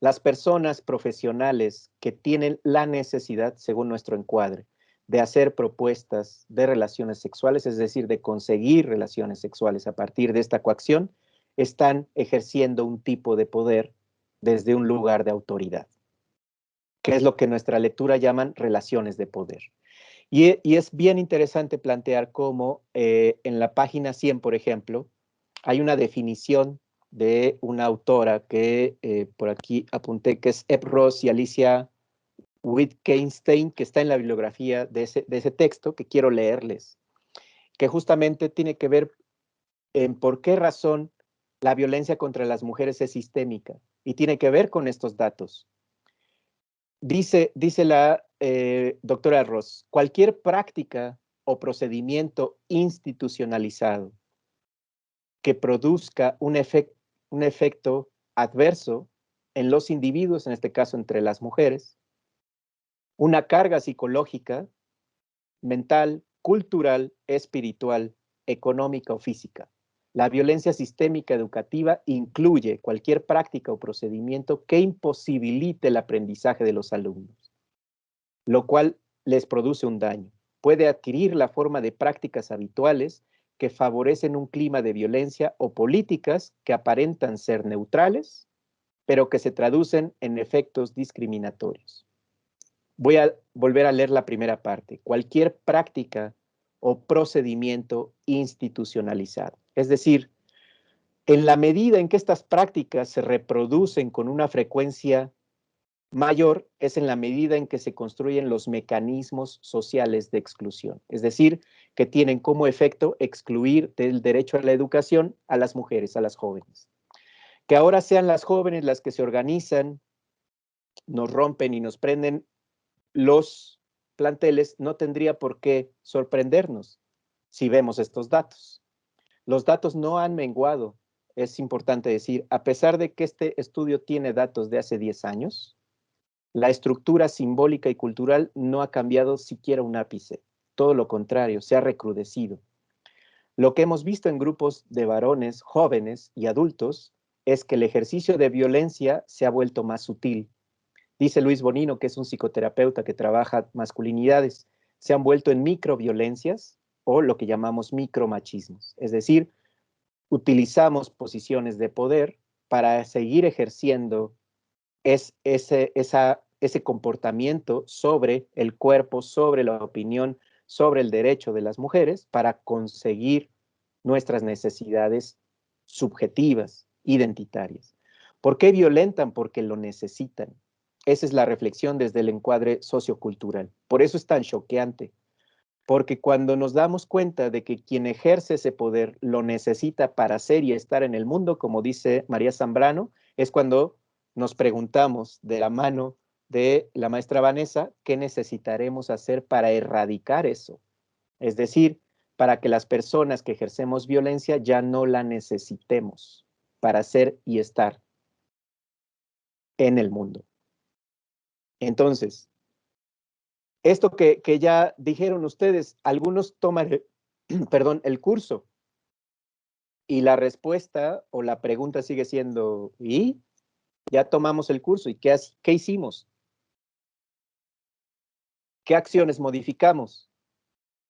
Las personas profesionales que tienen la necesidad, según nuestro encuadre, de hacer propuestas de relaciones sexuales, es decir, de conseguir relaciones sexuales a partir de esta coacción, están ejerciendo un tipo de poder desde un lugar de autoridad, que es lo que en nuestra lectura llaman relaciones de poder. Y es bien interesante plantear cómo en la página 100, por ejemplo, hay una definición de una autora que por aquí apunté, que es Eb Ross y Alicia Wittgenstein, que está en la bibliografía de ese texto, que quiero leerles, que justamente tiene que ver en por qué razón la violencia contra las mujeres es sistémica, y tiene que ver con estos datos. Dice la doctora Ross, cualquier práctica o procedimiento institucionalizado que produzca un efecto adverso en los individuos, en este caso entre las mujeres, una carga psicológica, mental, cultural, espiritual, económica o física. La violencia sistémica educativa incluye cualquier práctica o procedimiento que imposibilite el aprendizaje de los alumnos, lo cual les produce un daño. Puede adquirir la forma de prácticas habituales que favorecen un clima de violencia o políticas que aparentan ser neutrales, pero que se traducen en efectos discriminatorios. Voy a volver a leer la primera parte. Cualquier práctica o procedimiento institucionalizado. Es decir, en la medida en que estas prácticas se reproducen con una frecuencia mayor, es en la medida en que se construyen los mecanismos sociales de exclusión. Es decir, que tienen como efecto excluir del derecho a la educación a las mujeres, a las jóvenes. Que ahora sean las jóvenes las que se organizan, nos rompen y nos prenden los planteles, no tendría por qué sorprendernos si vemos estos datos. Los datos no han menguado, es importante decir, a pesar de que este estudio tiene datos de hace 10 años, la estructura simbólica y cultural no ha cambiado siquiera un ápice, todo lo contrario, se ha recrudecido. Lo que hemos visto en grupos de varones, jóvenes y adultos es que el ejercicio de violencia se ha vuelto más sutil. Dice Luis Bonino, que es un psicoterapeuta que trabaja masculinidades, se han vuelto en microviolencias o lo que llamamos micromachismos. Es decir, utilizamos posiciones de poder para seguir ejerciendo ese comportamiento sobre el cuerpo, sobre la opinión, sobre el derecho de las mujeres para conseguir nuestras necesidades subjetivas, identitarias. ¿Por qué violentan? Porque lo necesitan. Esa es la reflexión desde el encuadre sociocultural. Por eso es tan choqueante, porque cuando nos damos cuenta de que quien ejerce ese poder lo necesita para ser y estar en el mundo, como dice María Zambrano, es cuando nos preguntamos de la mano de la maestra Vanessa, ¿qué necesitaremos hacer para erradicar eso? Es decir, para que las personas que ejercemos violencia ya no la necesitemos para ser y estar en el mundo. Entonces, esto que ya dijeron ustedes, algunos toman, perdón, el curso y la respuesta o la pregunta sigue siendo, ¿y? Ya tomamos el curso, ¿y qué hicimos? ¿Qué acciones modificamos?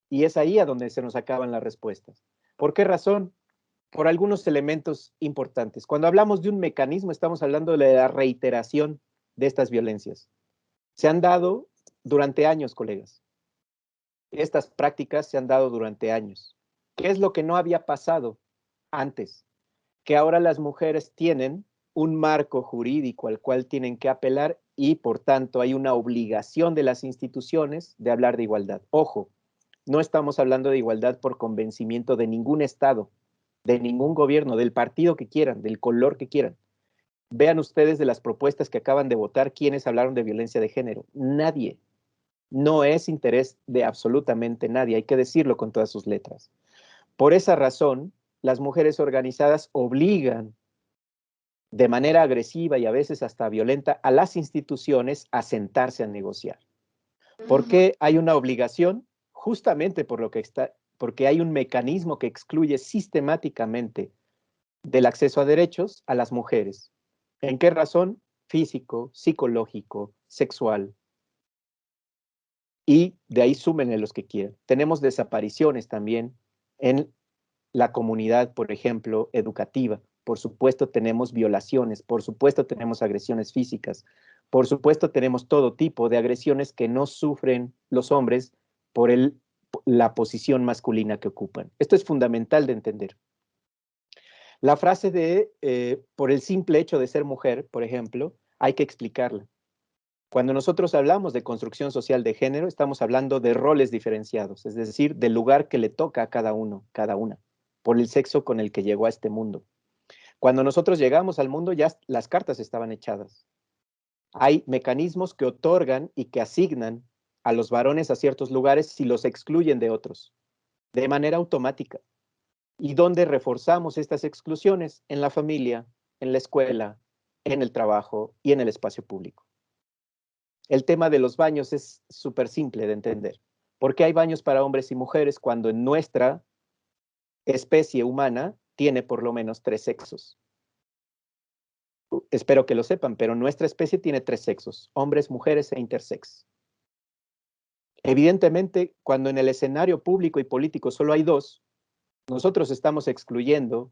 Y es ahí a donde se nos acaban las respuestas. ¿Por qué razón? Por algunos elementos importantes. Cuando hablamos de un mecanismo, estamos hablando de la reiteración de estas violencias. Se han dado durante años, colegas. Estas prácticas se han dado durante años. ¿Qué es lo que no había pasado antes? Que ahora las mujeres tienen un marco jurídico al cual tienen que apelar y por tanto hay una obligación de las instituciones de hablar de igualdad. Ojo, no estamos hablando de igualdad por convencimiento de ningún Estado, de ningún gobierno, del partido que quieran, del color que quieran. Vean ustedes de las propuestas que acaban de votar quienes hablaron de violencia de género. Nadie. No es interés de absolutamente nadie, hay que decirlo con todas sus letras. Por esa razón, las mujeres organizadas obligan de manera agresiva y a veces hasta violenta a las instituciones a sentarse a negociar. ¿Por qué hay una obligación? Justamente porque hay un mecanismo que excluye sistemáticamente del acceso a derechos a las mujeres. ¿En qué razón? Físico, psicológico, sexual. Y de ahí súmenle los que quieran. Tenemos desapariciones también en la comunidad, por ejemplo, educativa. por supuesto tenemos violaciones, por supuesto tenemos agresiones físicas, por supuesto tenemos todo tipo de agresiones que no sufren los hombres por la posición masculina que ocupan. Esto es fundamental de entender. La frase de por el simple hecho de ser mujer, por ejemplo, hay que explicarla. Cuando nosotros hablamos de construcción social de género, estamos hablando de roles diferenciados, es decir, del lugar que le toca a cada uno, cada una, por el sexo con el que llegó a este mundo. Cuando nosotros llegamos al mundo, ya las cartas estaban echadas. Hay mecanismos que otorgan y que asignan a los varones a ciertos lugares si los excluyen de otros, de manera automática. ¿Y dónde reforzamos estas exclusiones? En la familia, en la escuela, en el trabajo y en el espacio público. El tema de los baños es súper simple de entender. ¿Por qué hay baños para hombres y mujeres cuando en nuestra especie humana tiene por lo menos 3 sexos? Espero que lo sepan, pero nuestra especie tiene 3 sexos, hombres, mujeres e intersex. Evidentemente, cuando en el escenario público y político solo hay 2, nosotros estamos excluyendo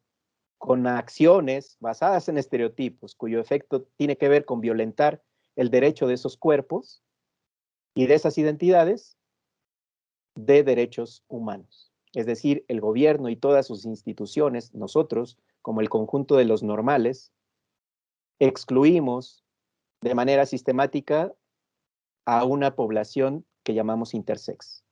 con acciones basadas en estereotipos, cuyo efecto tiene que ver con violentar el derecho de esos cuerpos y de esas identidades de derechos humanos. Es decir, el gobierno y todas sus instituciones, nosotros, como el conjunto de los normales, excluimos de manera sistemática a una población que llamamos intersex.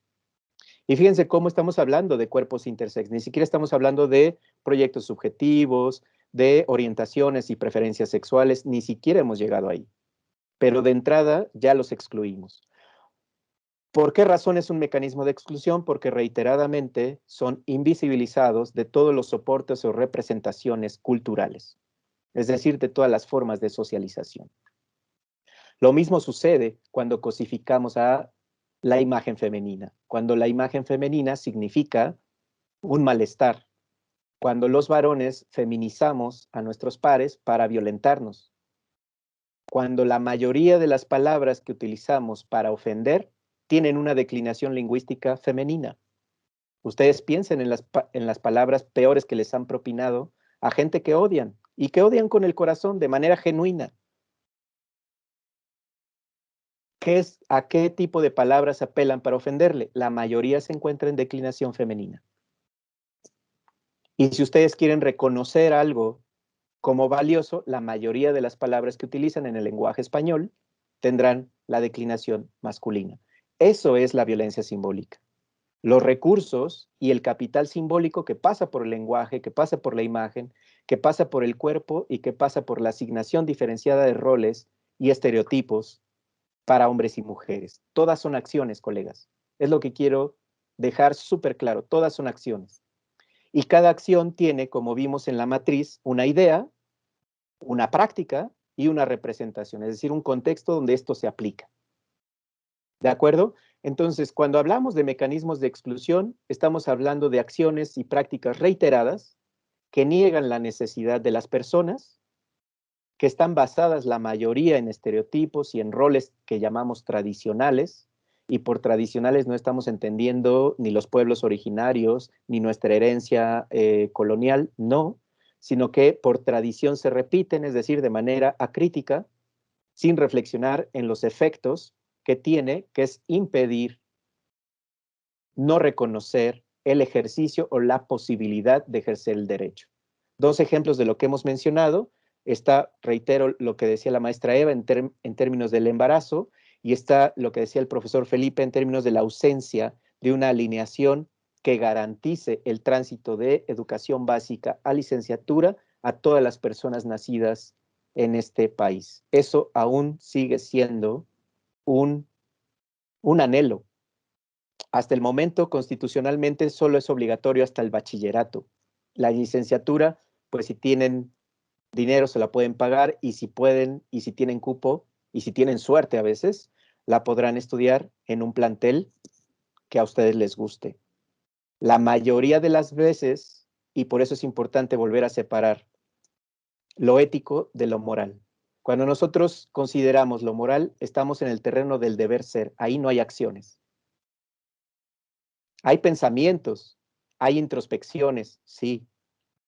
Y fíjense cómo estamos hablando de cuerpos intersex, ni siquiera estamos hablando de proyectos subjetivos, de orientaciones y preferencias sexuales, ni siquiera hemos llegado ahí. Pero de entrada ya los excluimos. ¿Por qué razón es un mecanismo de exclusión? Porque reiteradamente son invisibilizados de todos los soportes o representaciones culturales, es decir, de todas las formas de socialización. Lo mismo sucede cuando cosificamos a la imagen femenina, cuando la imagen femenina significa un malestar, cuando los varones feminizamos a nuestros pares para violentarnos, cuando la mayoría de las palabras que utilizamos para ofender tienen una declinación lingüística femenina. Ustedes piensen en las palabras peores que les han propinado a gente que odian, y que odian con el corazón de manera genuina. ¿A qué tipo de palabras apelan para ofenderle? La mayoría se encuentra en declinación femenina. Y si ustedes quieren reconocer algo como valioso, la mayoría de las palabras que utilizan en el lenguaje español tendrán la declinación masculina. Eso es la violencia simbólica. Los recursos y el capital simbólico que pasa por el lenguaje, que pasa por la imagen, que pasa por el cuerpo y que pasa por la asignación diferenciada de roles y estereotipos para hombres y mujeres. Todas son acciones, colegas. Es lo que quiero dejar súper claro. Todas son acciones. Y cada acción tiene, como vimos en la matriz, una idea, una práctica y una representación, es decir, un contexto donde esto se aplica. ¿De acuerdo? Entonces, cuando hablamos de mecanismos de exclusión, estamos hablando de acciones y prácticas reiteradas que niegan la necesidad de las personas, que están basadas la mayoría en estereotipos y en roles que llamamos tradicionales, y por tradicionales no estamos entendiendo ni los pueblos originarios, ni nuestra herencia colonial, no, sino que por tradición se repiten, es decir, de manera acrítica, sin reflexionar en los efectos que tiene, que es impedir, no reconocer el ejercicio o la posibilidad de ejercer el derecho. 2 ejemplos de lo que hemos mencionado. Está, reitero, lo que decía la maestra Eva en términos del embarazo, y está lo que decía el profesor Felipe en términos de la ausencia de una alineación que garantice el tránsito de educación básica a licenciatura a todas las personas nacidas en este país. Eso aún sigue siendo un anhelo. Hasta el momento, constitucionalmente, solo es obligatorio hasta el bachillerato. La licenciatura, pues si tienen dinero se la pueden pagar, y si pueden, y si tienen cupo, y si tienen suerte a veces, la podrán estudiar en un plantel que a ustedes les guste. La mayoría de las veces, y por eso es importante volver a separar lo ético de lo moral. Cuando nosotros consideramos lo moral, estamos en el terreno del deber ser, ahí no hay acciones. Hay pensamientos, hay introspecciones, sí,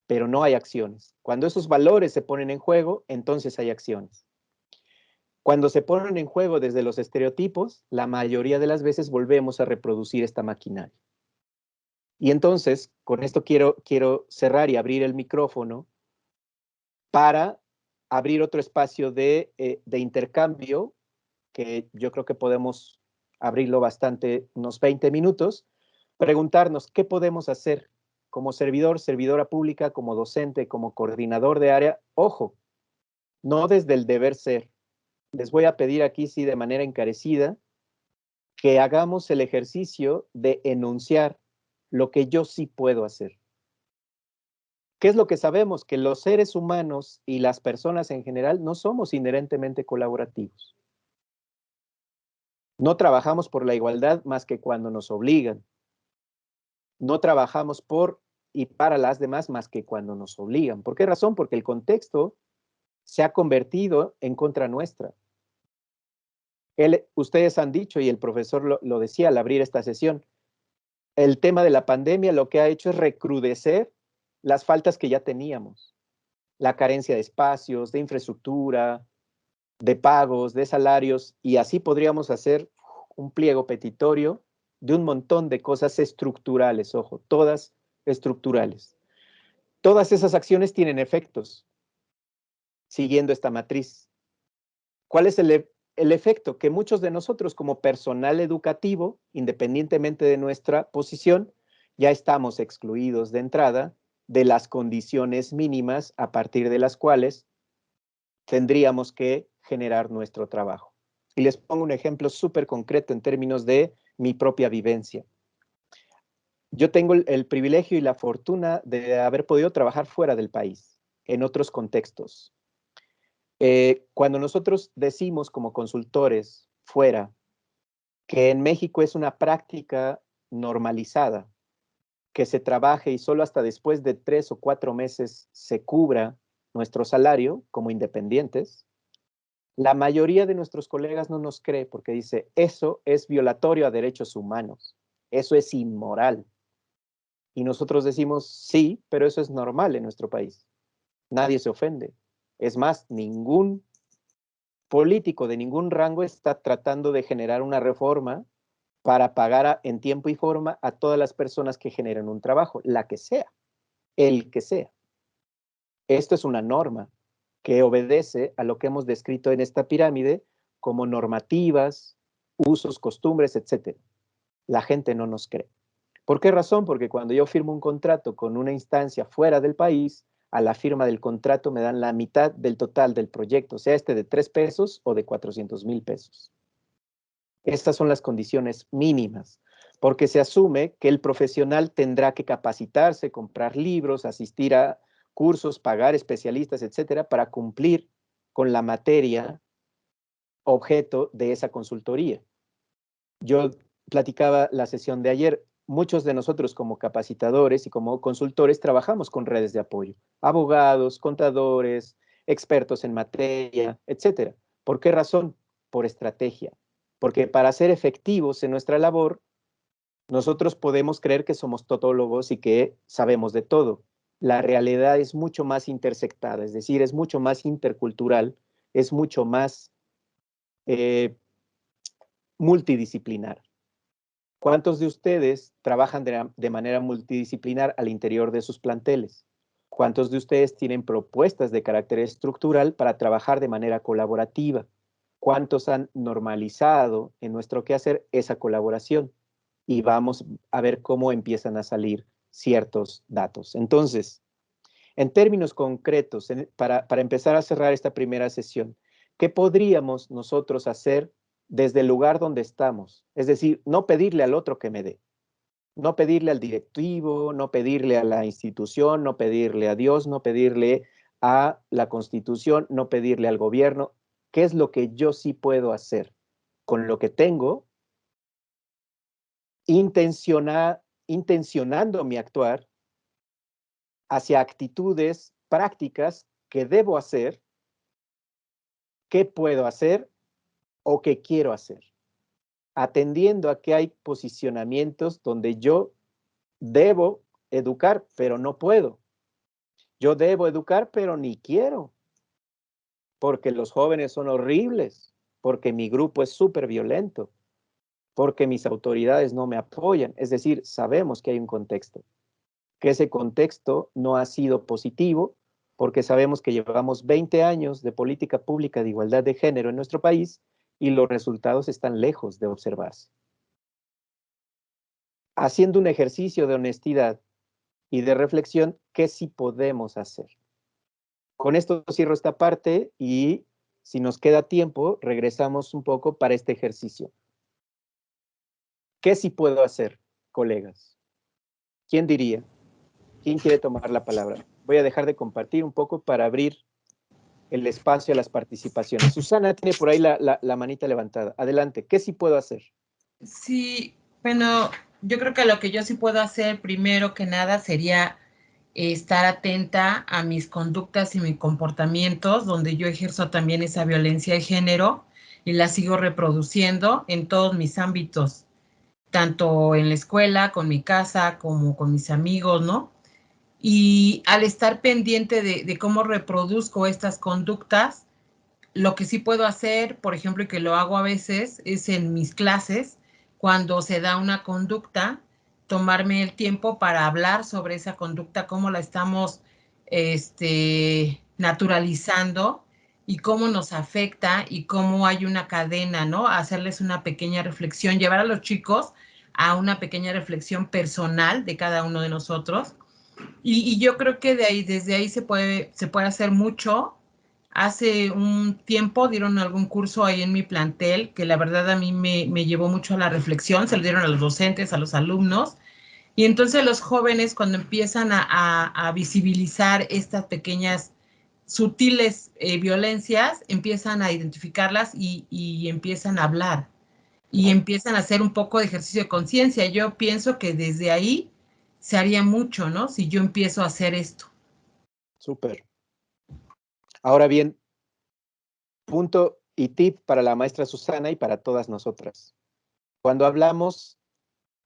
pero no hay acciones. Cuando esos valores se ponen en juego, entonces hay acciones. Cuando se ponen en juego desde los estereotipos, la mayoría de las veces volvemos a reproducir esta maquinaria. Y entonces, con esto quiero cerrar y abrir el micrófono para abrir otro espacio de intercambio, que yo creo que podemos abrirlo bastante, unos 20 minutos, preguntarnos qué podemos hacer como servidor, servidora pública, como docente, como coordinador de área. Ojo, no desde el deber ser. Les voy a pedir aquí, sí, de manera encarecida, que hagamos el ejercicio de enunciar lo que yo sí puedo hacer. ¿Qué es lo que sabemos? Que los seres humanos y las personas en general no somos inherentemente colaborativos. No trabajamos por la igualdad más que cuando nos obligan. No trabajamos por y para las demás más que cuando nos obligan. ¿Por qué razón? Porque el contexto se ha convertido en contra nuestra. Ustedes han dicho, y el profesor lo decía al abrir esta sesión, el tema de la pandemia lo que ha hecho es recrudecer las faltas que ya teníamos. La carencia de espacios, de infraestructura, de pagos, de salarios, y así podríamos hacer un pliego petitorio de un montón de cosas estructurales, ojo, todas estructurales. Todas esas acciones tienen efectos, siguiendo esta matriz. ¿Cuál es el efecto? Que muchos de nosotros como personal educativo, independientemente de nuestra posición, ya estamos excluidos de entrada de las condiciones mínimas a partir de las cuales tendríamos que generar nuestro trabajo. Y les pongo un ejemplo súper concreto en términos de mi propia vivencia. Yo tengo el privilegio y la fortuna de haber podido trabajar fuera del país, en otros contextos. Cuando nosotros decimos como consultores fuera que en México es una práctica normalizada, que se trabaje y solo hasta después de 3 o 4 meses se cubra nuestro salario como independientes, la mayoría de nuestros colegas no nos cree porque dice, eso es violatorio a derechos humanos, eso es inmoral. Y nosotros decimos, sí, pero eso es normal en nuestro país. Nadie se ofende. Es más, ningún político de ningún rango está tratando de generar una reforma para pagar en tiempo y forma a todas las personas que generan un trabajo, la que sea, el que sea. Esto es una norma que obedece a lo que hemos descrito en esta pirámide como normativas, usos, costumbres, etc. La gente no nos cree. ¿Por qué razón? Porque cuando yo firmo un contrato con una instancia fuera del país, a la firma del contrato me dan la mitad del total del proyecto, sea este de 3 pesos o de 400,000 pesos. Estas son las condiciones mínimas, porque se asume que el profesional tendrá que capacitarse, comprar libros, asistir a cursos, pagar especialistas, etcétera, para cumplir con la materia objeto de esa consultoría. Yo platicaba la sesión de ayer, muchos de nosotros como capacitadores y como consultores trabajamos con redes de apoyo, abogados, contadores, expertos en materia, etcétera. ¿Por qué razón? Por estrategia. Porque para ser efectivos en nuestra labor, nosotros podemos creer que somos todólogos y que sabemos de todo. La realidad es mucho más intersectada, es decir, es mucho más intercultural, es mucho más multidisciplinar. ¿Cuántos de ustedes trabajan de manera multidisciplinar al interior de sus planteles? ¿Cuántos de ustedes tienen propuestas de carácter estructural para trabajar de manera colaborativa? ¿Cuántos han normalizado en nuestro quehacer esa colaboración? Y vamos a ver cómo empiezan a salir ciertos datos. Entonces, en términos concretos, para empezar a cerrar esta primera sesión, ¿qué podríamos nosotros hacer desde el lugar donde estamos? Es decir, no pedirle al otro que me dé, no pedirle al directivo, no pedirle a la institución, no pedirle a Dios, no pedirle a la Constitución, no pedirle al gobierno. ¿Qué es lo que yo sí puedo hacer con lo que tengo? Intencionando mi actuar hacia actitudes prácticas que debo hacer, qué puedo hacer o qué quiero hacer, atendiendo a que hay posicionamientos donde yo debo educar, pero no puedo. Yo debo educar, pero ni quiero, porque los jóvenes son horribles, porque mi grupo es súper violento, porque mis autoridades no me apoyan. Es decir, sabemos que hay un contexto, que ese contexto no ha sido positivo, porque sabemos que llevamos 20 años de política pública de igualdad de género en nuestro país y los resultados están lejos de observarse. Haciendo un ejercicio de honestidad y de reflexión, ¿qué sí podemos hacer? Con esto cierro esta parte y si nos queda tiempo, regresamos un poco para este ejercicio. ¿Qué sí puedo hacer, colegas? ¿Quién diría? ¿Quién quiere tomar la palabra? Voy a dejar de compartir un poco para abrir el espacio a las participaciones. Susana tiene por ahí la manita levantada. Adelante, ¿qué sí puedo hacer? Sí, bueno, yo creo que lo que yo sí puedo hacer primero que nada sería estar atenta a mis conductas y mis comportamientos, donde yo ejerzo también esa violencia de género y la sigo reproduciendo en todos mis ámbitos, tanto en la escuela, con mi casa, como con mis amigos, ¿no? Y al estar pendiente de cómo reproduzco estas conductas, lo que sí puedo hacer, por ejemplo, y que lo hago a veces, es en mis clases, cuando se da una conducta, tomarme el tiempo para hablar sobre esa conducta, cómo la estamos naturalizando y cómo nos afecta y cómo hay una cadena, ¿no? Hacerles una pequeña reflexión, llevar a los chicos a una pequeña reflexión personal de cada uno de nosotros. Y yo creo que desde ahí se puede hacer mucho. Hace un tiempo dieron algún curso ahí en mi plantel que la verdad a mí me llevó mucho a la reflexión, se lo dieron a los docentes, a los alumnos, y entonces los jóvenes cuando empiezan a visibilizar estas pequeñas sutiles violencias, empiezan a identificarlas y empiezan a hablar y empiezan a hacer un poco de ejercicio de conciencia. Yo pienso que desde ahí se haría mucho, ¿no? Si yo empiezo a hacer esto. Súper. Ahora bien, punto y tip para la maestra Susana y para todas nosotras. Cuando hablamos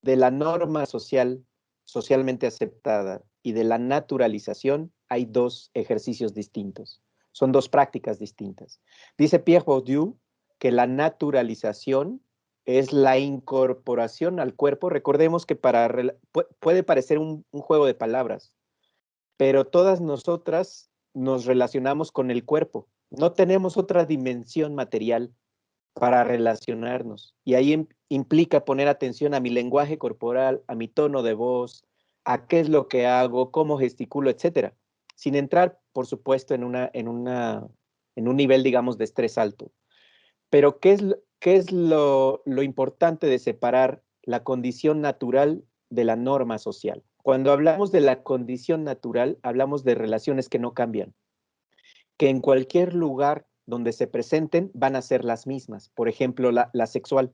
de la norma social, socialmente aceptada y de la naturalización, hay dos ejercicios distintos. Son dos prácticas distintas. Dice Pierre Bourdieu que la naturalización es la incorporación al cuerpo. Recordemos que puede parecer un juego de palabras, pero todas nosotras nos relacionamos con el cuerpo. No tenemos otra dimensión material para relacionarnos. Y ahí implica poner atención a mi lenguaje corporal, a mi tono de voz, a qué es lo que hago, cómo gesticulo, etcétera. Sin entrar, por supuesto, en un nivel, digamos, de estrés alto. Pero ¿qué es lo importante de separar la condición natural de la norma social? Cuando hablamos de la condición natural, hablamos de relaciones que no cambian, que en cualquier lugar donde se presenten van a ser las mismas. Por ejemplo, la sexual.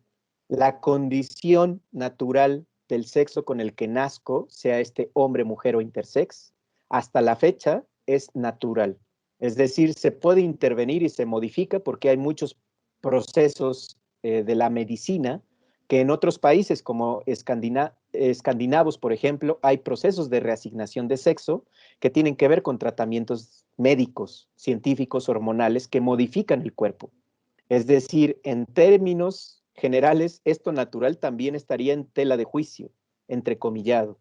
La condición natural del sexo con el que nazco, sea este hombre, mujer o intersex, hasta la fecha es natural. Es decir, se puede intervenir y se modifica porque hay muchos procesos de la medicina que en otros países como escandinavos, por ejemplo, hay procesos de reasignación de sexo que tienen que ver con tratamientos médicos, científicos, hormonales, que modifican el cuerpo. Es decir, en términos generales, esto natural también estaría en tela de juicio, entrecomillado.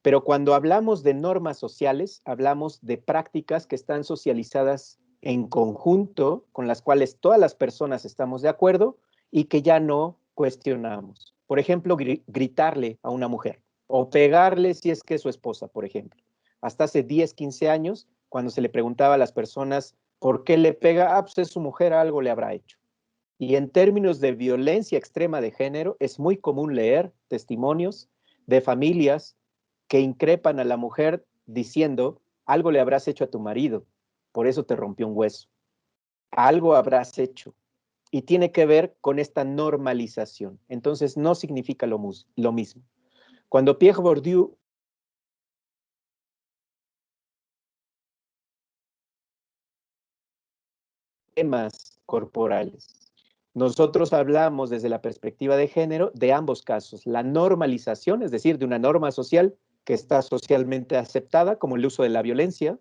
Pero cuando hablamos de normas sociales, hablamos de prácticas que están socializadas en conjunto, con las cuales todas las personas estamos de acuerdo y que ya no cuestionamos. Por ejemplo, gritarle a una mujer o pegarle si es que es su esposa, por ejemplo. Hasta hace 10, 15 años, cuando se le preguntaba a las personas por qué le pega, pues es su mujer, algo le habrá hecho. Y en términos de violencia extrema de género, es muy común leer testimonios de familias que increpan a la mujer diciendo, algo le habrás hecho a tu marido, por eso te rompió un hueso. Algo habrás hecho. Y tiene que ver con esta normalización. Entonces, no significa lo mismo. Cuando Pierre Bourdieu temas corporales. Nosotros hablamos desde la perspectiva de género de ambos casos. La normalización, es decir, de una norma social que está socialmente aceptada, como el uso de la violencia,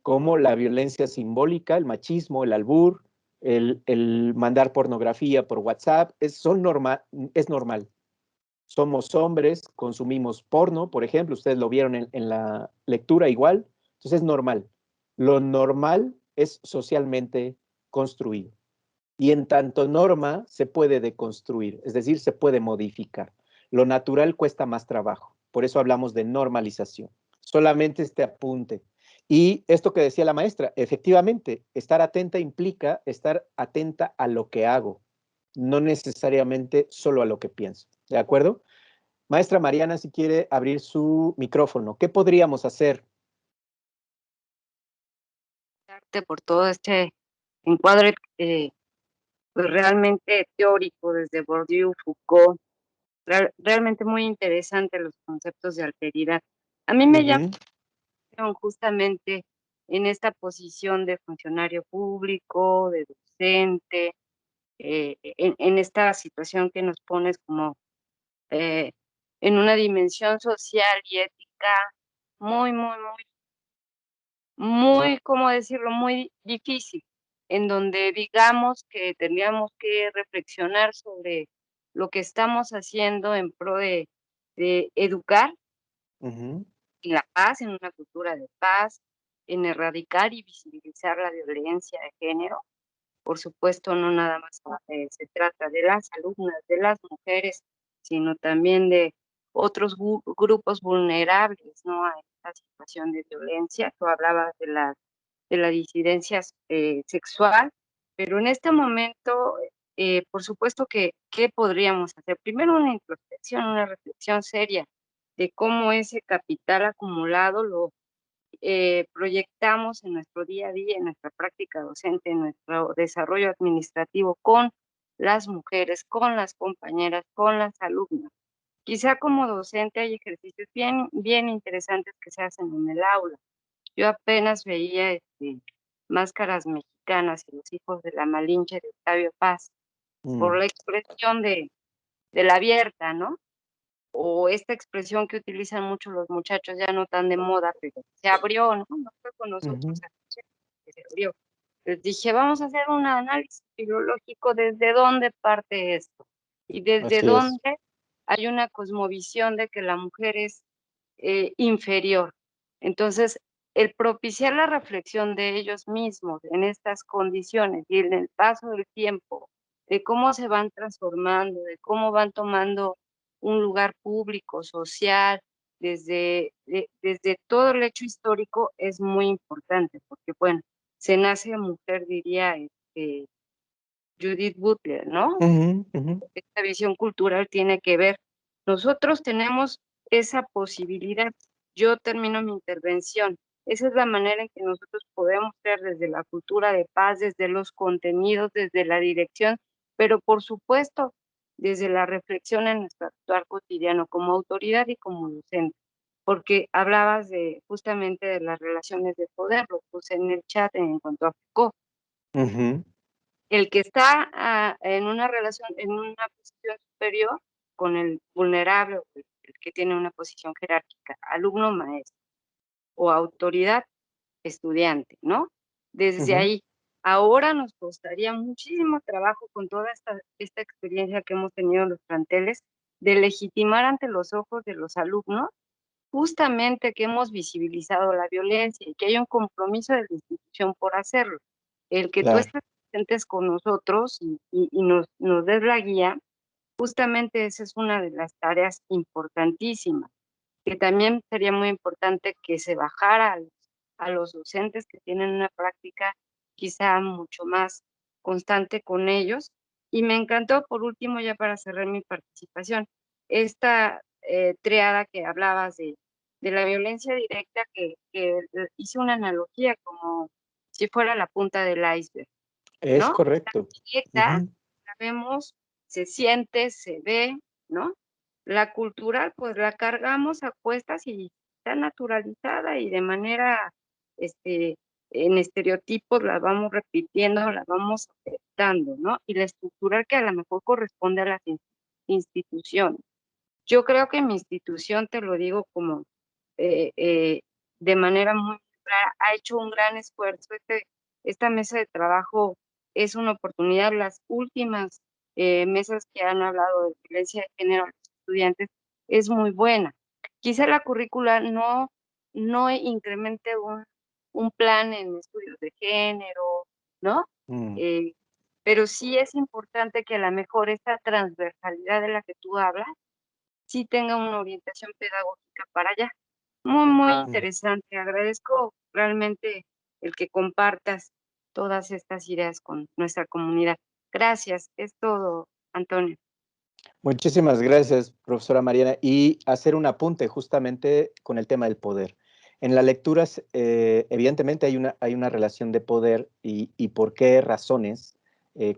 como la violencia simbólica, el machismo, el albur, el mandar pornografía por WhatsApp, es normal. Somos hombres, consumimos porno, por ejemplo, ustedes lo vieron en la lectura igual, entonces es normal. Lo normal es socialmente construido. Y en tanto norma se puede deconstruir, es decir, se puede modificar. Lo natural cuesta más trabajo, por eso hablamos de normalización. Solamente este apunte. Y esto que decía la maestra, efectivamente, estar atenta implica estar atenta a lo que hago, no necesariamente solo a lo que pienso. ¿De acuerdo? Maestra Mariana, si quiere abrir su micrófono, ¿qué podríamos hacer? Por todo este encuadre pues realmente teórico desde Bourdieu, Foucault, realmente muy interesante los conceptos de alteridad. A mí me llama justamente en esta posición de funcionario público, de docente, en esta situación que nos pones como eh, en una dimensión social y ética muy, muy, muy, ¿cómo decirlo?, muy difícil, en donde digamos que tendríamos que reflexionar sobre lo que estamos haciendo en pro de educar Ujú, en la paz, en una cultura de paz, en erradicar y visibilizar la violencia de género. Por supuesto, no nada más se trata de las alumnas, de las mujeres, sino también de otros grupos vulnerables, ¿no?, a esta situación de violencia. Tú hablabas de la disidencia sexual, pero en este momento, por supuesto que, ¿qué podríamos hacer? Primero una introspección, una reflexión seria de cómo ese capital acumulado lo proyectamos en nuestro día a día, en nuestra práctica docente, en nuestro desarrollo administrativo con las mujeres, con las compañeras, con las alumnas. Quizá como docente hay ejercicios bien, bien interesantes que se hacen en el aula. Yo apenas veía Máscaras Mexicanas y los hijos de la Malinche de Octavio Paz, por mm, la expresión de la abierta, ¿no? O esta expresión que utilizan mucho los muchachos, ya no tan de moda, pero se abrió, ¿no? No fue con nosotros, ujú. que se abrió. Les dije, vamos a hacer un análisis filológico desde dónde parte esto y desde Así es. dónde hay una cosmovisión de que la mujer es inferior. Entonces, el propiciar la reflexión de ellos mismos en estas condiciones y en el paso del tiempo, de cómo se van transformando, de cómo van tomando un lugar público, social, desde todo el hecho histórico es muy importante, porque bueno, se nace mujer, diría Judith Butler, ¿no? Ujú, ujú, Esta visión cultural tiene que ver. Nosotros tenemos esa posibilidad. Yo termino mi intervención. Esa es la manera en que nosotros podemos ser desde la cultura de paz, desde los contenidos, desde la dirección, pero por supuesto desde la reflexión en nuestro actuar cotidiano como autoridad y como docente. Porque hablabas de justamente de las relaciones de poder, lo puse en el chat en cuanto a Foucault. ujú. El que está en una relación, en una posición superior con el vulnerable, o el que tiene una posición jerárquica, alumno, maestro, o autoridad, estudiante, ¿no? Desde Ujú, ahí, ahora nos costaría muchísimo trabajo con toda esta experiencia que hemos tenido en los planteles, de legitimar ante los ojos de los alumnos, justamente que hemos visibilizado la violencia y que hay un compromiso de la institución por hacerlo. El que tú claro. estés presentes con nosotros y nos des la guía, justamente esa es una de las tareas importantísimas, que también sería muy importante que se bajara a los docentes que tienen una práctica quizá mucho más constante con ellos. Y me encantó, por último, ya para cerrar mi participación, esta triada que hablabas de la violencia directa, que hice una analogía como si fuera la punta del iceberg, Es ¿no? correcto. Directa, Ujú, la vemos, se siente, se ve, ¿no? La cultural, pues la cargamos a cuestas y está naturalizada y de manera, este, en estereotipos la vamos repitiendo, la vamos aceptando, ¿no? Y la estructural que a lo mejor corresponde a las instituciones. Yo creo que mi institución, te lo digo como eh, eh, de manera muy involucrar, ha hecho un gran esfuerzo. Esta mesa de trabajo es una oportunidad. Las últimas mesas que han hablado de violencia de género a los estudiantes es muy buena. Quizá la currícula no incremente un plan en estudios de género, ¿no? Pero sí es importante que a lo mejor esta transversalidad de la que tú hablas sí tenga una orientación pedagógica para allá. Muy interesante. Agradezco realmente el que compartas todas estas ideas con nuestra comunidad. Gracias. Es todo, Antonio. Muchísimas gracias, profesora Mariana. Y hacer un apunte justamente con el tema del poder. En las lecturas, evidentemente hay una relación de poder y por qué razones.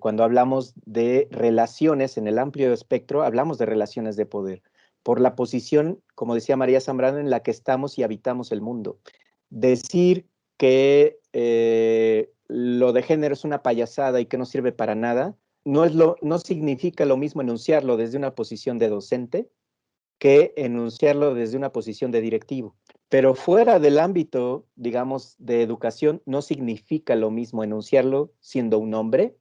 Cuando hablamos de relaciones en el amplio espectro, hablamos de relaciones de poder. Por la posición, como decía María Zambrano, en la que estamos y habitamos el mundo. Decir que lo de género es una payasada y que no sirve para nada, no significa lo mismo enunciarlo desde una posición de docente que enunciarlo desde una posición de directivo. Pero fuera del ámbito, digamos, de educación, no significa lo mismo enunciarlo siendo un hombre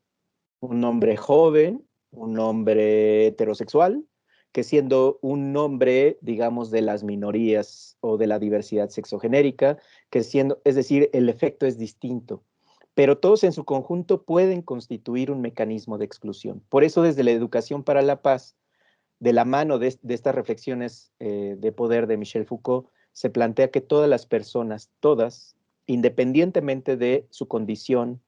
joven, un hombre heterosexual, que siendo un hombre, digamos, de las minorías o de la diversidad sexogenérica, es decir, el efecto es distinto. Pero todos en su conjunto pueden constituir un mecanismo de exclusión. Por eso, desde la educación para la paz, de la mano de estas reflexiones de poder de Michel Foucault, se plantea que todas las personas, todas, independientemente de su condición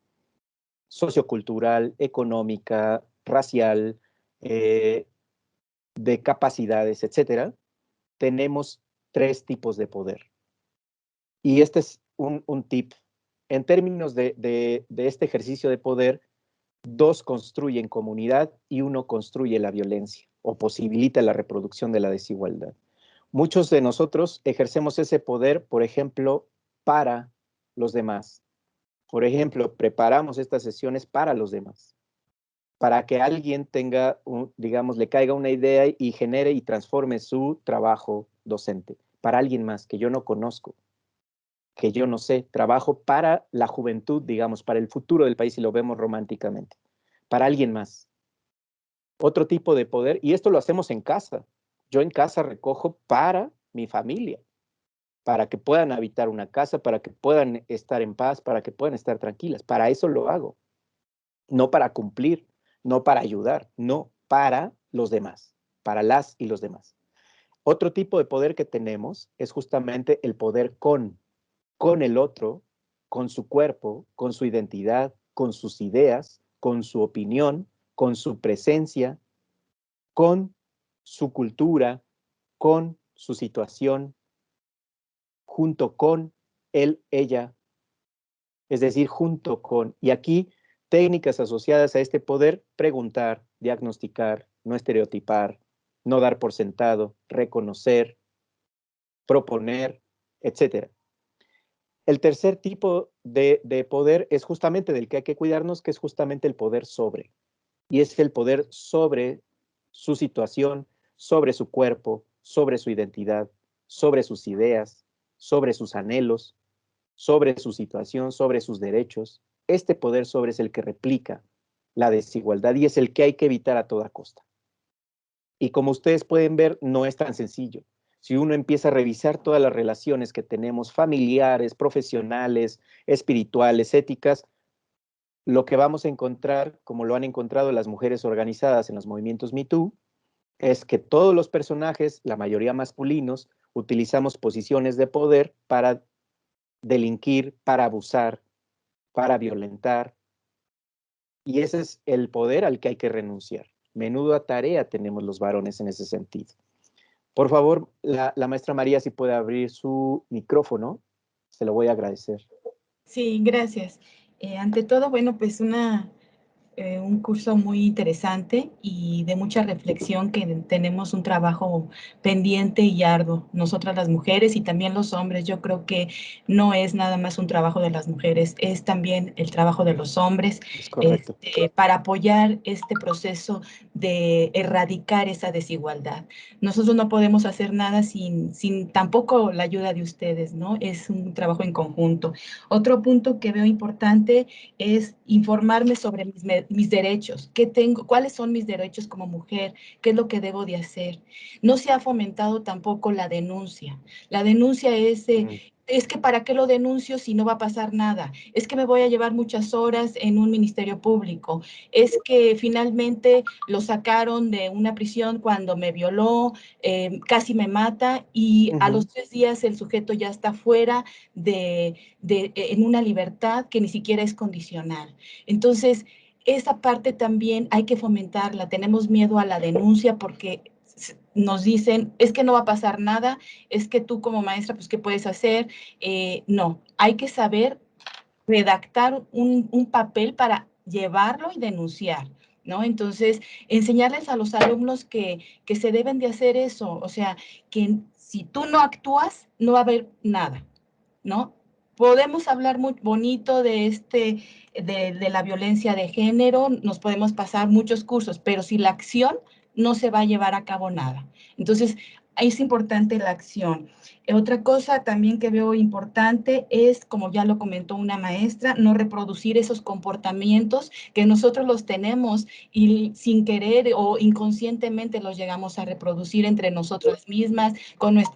sociocultural, económica, racial, de capacidades, etcétera, tenemos 3 tipos de poder. Y este es un tip. En términos de este ejercicio de poder, 2 construyen comunidad y 1 construye la violencia o posibilita la reproducción de la desigualdad. Muchos de nosotros ejercemos ese poder, por ejemplo, para los demás. Por ejemplo, preparamos estas sesiones para los demás, para que alguien tenga, digamos, le caiga una idea y genere y transforme su trabajo docente, para alguien más que yo no conozco, que yo no sé, trabajo para la juventud, digamos, para el futuro del país, si lo vemos románticamente, para alguien más. Otro tipo de poder, y esto lo hacemos en casa. Yo en casa recojo para mi familia, para que puedan habitar una casa, para que puedan estar en paz, para que puedan estar tranquilas. Para eso lo hago. No para cumplir, no para ayudar, no para los demás, para las y los demás. Otro tipo de poder que tenemos es justamente el poder con el otro, con su cuerpo, con su identidad, con sus ideas, con su opinión, con su presencia, con su cultura, con su situación, junto con él, ella, es decir, junto con, y aquí técnicas asociadas a este poder: preguntar, diagnosticar, no estereotipar, no dar por sentado, reconocer, proponer, etc. El tercer tipo de poder es justamente del que hay que cuidarnos, que es justamente el poder sobre, y es el poder sobre su situación, sobre su cuerpo, sobre su identidad, sobre sus ideas, sobre sus anhelos, sobre su situación, sobre sus derechos. Este poder sobre es el que replica la desigualdad y es el que hay que evitar a toda costa. Y como ustedes pueden ver, no es tan sencillo. Si uno empieza a revisar todas las relaciones que tenemos, familiares, profesionales, espirituales, éticas, lo que vamos a encontrar, como lo han encontrado las mujeres organizadas en los movimientos Me Too, es que todos los personajes, la mayoría masculinos, utilizamos posiciones de poder para delinquir, para abusar, para violentar. Y ese es el poder al que hay que renunciar. Menuda tarea tenemos los varones en ese sentido. Por favor, la maestra María, si puede abrir su micrófono, se lo voy a agradecer. Sí, gracias. Ante todo, bueno, pues una un curso muy interesante y de mucha reflexión, que tenemos un trabajo pendiente y arduo, nosotras las mujeres y también los hombres. Yo creo que no es nada más un trabajo de las mujeres, es también el trabajo de los hombres, Es correcto. para apoyar este proceso de erradicar esa desigualdad. Nosotros no podemos hacer nada sin tampoco la ayuda de ustedes, ¿no? Es un trabajo en conjunto. Otro punto que veo importante es informarme sobre mis derechos. ¿Qué tengo? ¿Cuáles son mis derechos como mujer? ¿Qué es lo que debo de hacer? No se ha fomentado tampoco la denuncia. La denuncia es que ¿para qué lo denuncio si no va a pasar nada? Es que me voy a llevar muchas horas en un ministerio público. Es que finalmente lo sacaron de una prisión cuando me violó, casi me mata y a los 3 días el sujeto ya está fuera en una libertad que ni siquiera es condicional. Entonces, esa parte también hay que fomentarla. Tenemos miedo a la denuncia porque nos dicen, es que no va a pasar nada, es que tú como maestra, pues, ¿qué puedes hacer? No, hay que saber redactar un papel para llevarlo y denunciar, ¿no? Entonces, enseñarles a los alumnos que se deben de hacer eso, o sea, que si tú no actúas, no va a haber nada, ¿no? Podemos hablar muy bonito de la violencia de género, nos podemos pasar muchos cursos, pero si la acción no se va a llevar a cabo nada. Entonces, es importante la acción. Otra cosa también que veo importante es, como ya lo comentó una maestra, no reproducir esos comportamientos que nosotros los tenemos y sin querer o inconscientemente los llegamos a reproducir entre nosotras mismas,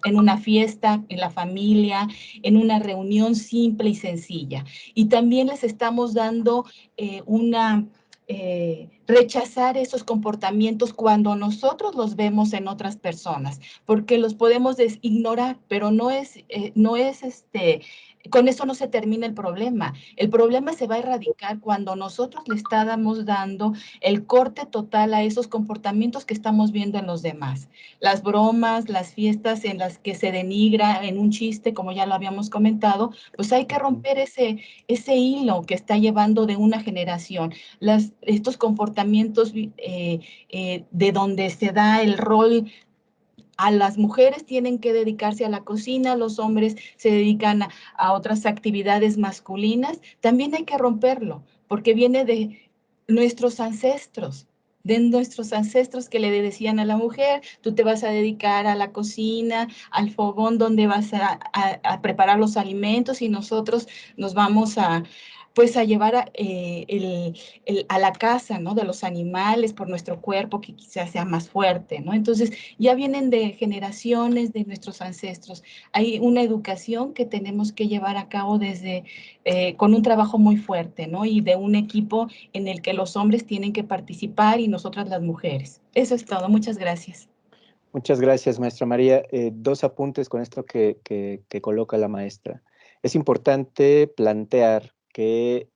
en una fiesta, en la familia, en una reunión simple y sencilla. Y también les estamos dando rechazar esos comportamientos cuando nosotros los vemos en otras personas, porque los podemos ignorar, pero con eso no se termina el problema. El problema se va a erradicar cuando nosotros le estamos dando el corte total a esos comportamientos que estamos viendo en los demás. Las bromas, las fiestas en las que se denigra en un chiste, como ya lo habíamos comentado, pues hay que romper ese hilo que está llevando de una generación. Estos comportamientos de donde se da el rol a las mujeres tienen que dedicarse a la cocina, los hombres se dedican a otras actividades masculinas, también hay que romperlo, porque viene de nuestros ancestros que le decían a la mujer, tú te vas a dedicar a la cocina, al fogón donde vas a preparar los alimentos y nosotros nos vamos a llevar a la casa, ¿no? De los animales por nuestro cuerpo que quizás sea más fuerte, ¿no? Entonces, ya vienen de generaciones de nuestros ancestros. Hay una educación que tenemos que llevar a cabo con un trabajo muy fuerte, ¿no? Y de un equipo en el que los hombres tienen que participar y nosotras las mujeres. Eso es todo. Muchas gracias. Muchas gracias, maestra María. 2 apuntes con esto que coloca la maestra. Es importante plantear que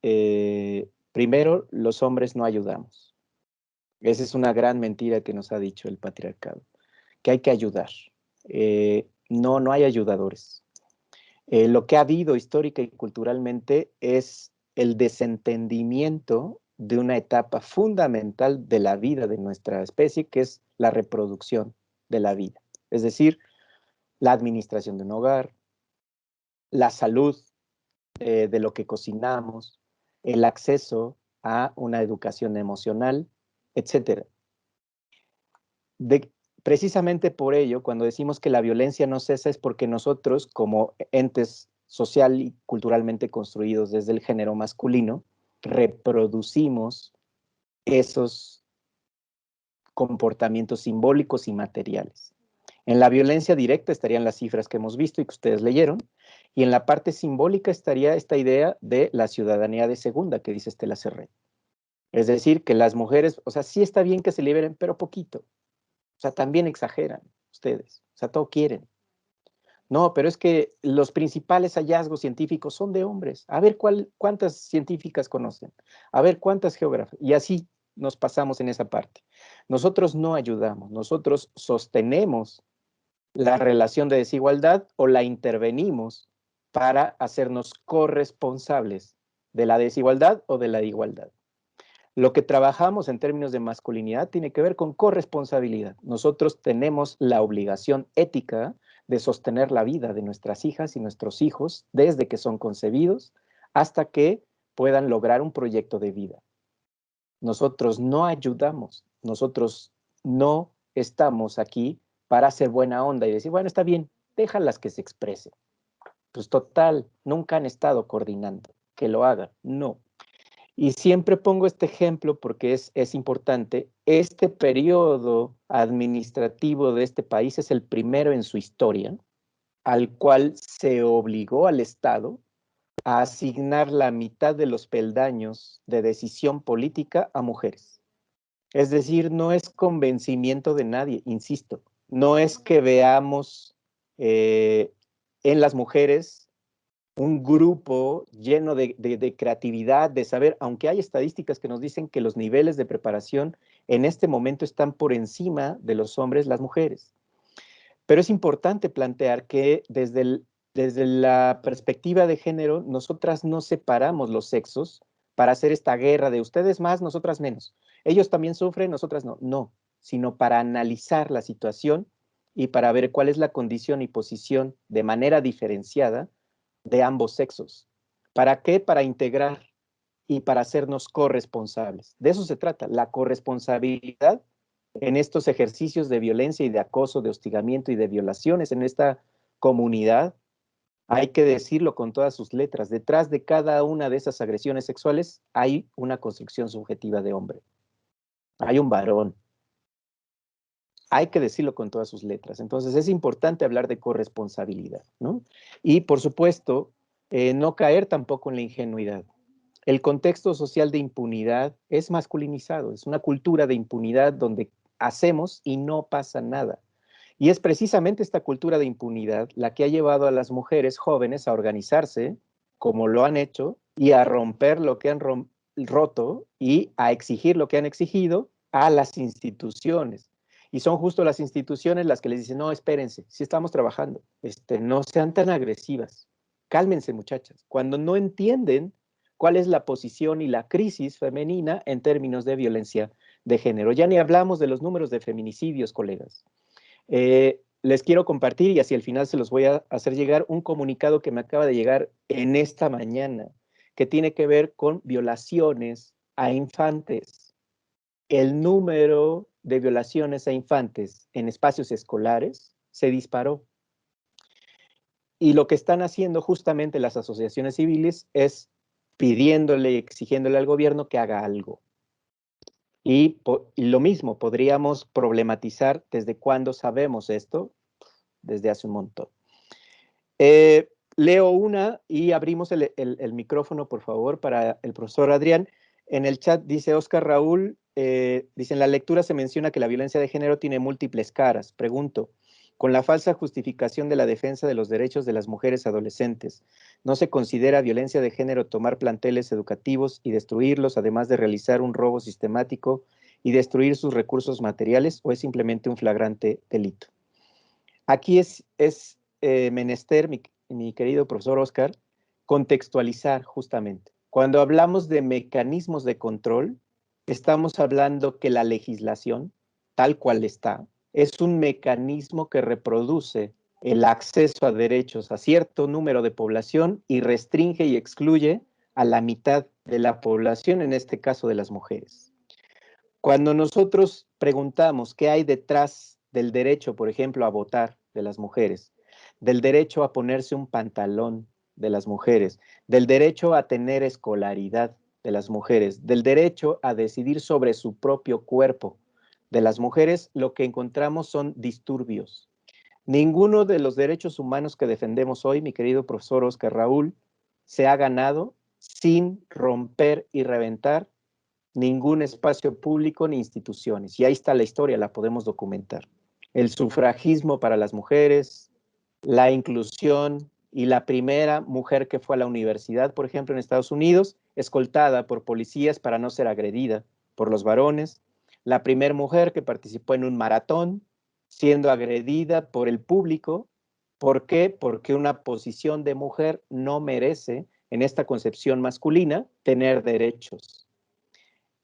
primero los hombres no ayudamos. Esa es una gran mentira que nos ha dicho el patriarcado, que hay que ayudar. No hay ayudadores. Lo que ha habido histórica y culturalmente es el desentendimiento de una etapa fundamental de la vida de nuestra especie, que es la reproducción de la vida. Es decir, la administración de un hogar, la salud de lo que cocinamos, el acceso a una educación emocional, etc. Precisamente por ello, cuando decimos que la violencia no cesa, es porque nosotros, como entes social y culturalmente construidos desde el género masculino, reproducimos esos comportamientos simbólicos y materiales. En la violencia directa estarían las cifras que hemos visto y que ustedes leyeron, y en la parte simbólica estaría esta idea de la ciudadanía de segunda que dice Estela Serret. Es decir, que las mujeres, o sea, sí está bien que se liberen, pero poquito. O sea, también exageran ustedes, o sea, todo quieren. No, pero es que los principales hallazgos científicos son de hombres. A ver cuántas científicas conocen, a ver cuántas geógrafas, y así nos pasamos en esa parte. Nosotros no ayudamos, nosotros sostenemos la relación de desigualdad o la intervenimos para hacernos corresponsables de la desigualdad o de la igualdad. Lo que trabajamos en términos de masculinidad tiene que ver con corresponsabilidad. Nosotros tenemos la obligación ética de sostener la vida de nuestras hijas y nuestros hijos desde que son concebidos hasta que puedan lograr un proyecto de vida. Nosotros no ayudamos, nosotros no estamos aquí para hacer buena onda y decir, bueno, está bien, déjalas que se expresen. Pues total, nunca han estado coordinando, que lo hagan, no. Y siempre pongo este ejemplo porque es importante. Este periodo administrativo de este país es el primero en su historia al cual se obligó al Estado a asignar la mitad de los peldaños de decisión política a mujeres. Es decir, no es convencimiento de nadie, insisto, no es que veamos en las mujeres un grupo lleno de creatividad, de saber, aunque hay estadísticas que nos dicen que los niveles de preparación en este momento están por encima de los hombres, las mujeres. Pero es importante plantear que desde la perspectiva de género, nosotras no separamos los sexos para hacer esta guerra de ustedes más, nosotras menos. Ellos también sufren, nosotras no. No, sino para analizar la situación y para ver cuál es la condición y posición de manera diferenciada de ambos sexos. ¿Para qué? Para integrar y para hacernos corresponsables. De eso se trata, la corresponsabilidad en estos ejercicios de violencia y de acoso, de hostigamiento y de violaciones en esta comunidad. Hay que decirlo con todas sus letras. Detrás de cada una de esas agresiones sexuales hay una construcción subjetiva de hombre. Hay un varón. Hay que decirlo con todas sus letras. Entonces es importante hablar de corresponsabilidad, ¿no? Y por supuesto, no caer tampoco en la ingenuidad. El contexto social de impunidad es masculinizado, es una cultura de impunidad donde hacemos y no pasa nada. Y es precisamente esta cultura de impunidad la que ha llevado a las mujeres jóvenes a organizarse, como lo han hecho, y a romper lo que han roto y a exigir lo que han exigido a las instituciones. Y son justo las instituciones las que les dicen, no, espérense, sí estamos trabajando, no sean tan agresivas, cálmense muchachas. Cuando no entienden cuál es la posición y la crisis femenina en términos de violencia de género. Ya ni hablamos de los números de feminicidios, colegas. Les quiero compartir y hacia el final se los voy a hacer llegar un comunicado que me acaba de llegar en esta mañana, que tiene que ver con violaciones a infantes. El número de violaciones a infantes en espacios escolares se disparó. Y lo que están haciendo justamente las asociaciones civiles es pidiéndole y exigiéndole al gobierno que haga algo. Y lo mismo, podríamos problematizar desde cuándo sabemos esto, desde hace un montón. Leo una y abrimos el micrófono, por favor, para el profesor Adrián. En el chat dice Oscar Raúl, dice, en la lectura se menciona que la violencia de género tiene múltiples caras. Pregunto, con la falsa justificación de la defensa de los derechos de las mujeres adolescentes, ¿no se considera violencia de género tomar planteles educativos y destruirlos, además de realizar un robo sistemático y destruir sus recursos materiales, o es simplemente un flagrante delito? Aquí es menester, mi querido profesor Oscar, contextualizar justamente. Cuando hablamos de mecanismos de control, estamos hablando que la legislación, tal cual está, es un mecanismo que reproduce el acceso a derechos a cierto número de población y restringe y excluye a la mitad de la población, en este caso de las mujeres. Cuando nosotros preguntamos qué hay detrás del derecho, por ejemplo, a votar de las mujeres, del derecho a ponerse un pantalón de las mujeres, del derecho a tener escolaridad de las mujeres, del derecho a decidir sobre su propio cuerpo de las mujeres, lo que encontramos son disturbios. Ninguno de los derechos humanos que defendemos hoy, mi querido profesor Oscar Raúl, se ha ganado sin romper y reventar ningún espacio público ni instituciones. Y ahí está la historia, la podemos documentar. El sufragismo para las mujeres, la inclusión y la primera mujer que fue a la universidad, por ejemplo, en Estados Unidos, escoltada por policías para no ser agredida por los varones. La primera mujer que participó en un maratón, siendo agredida por el público. ¿Por qué? Porque una posición de mujer no merece, en esta concepción masculina, tener derechos.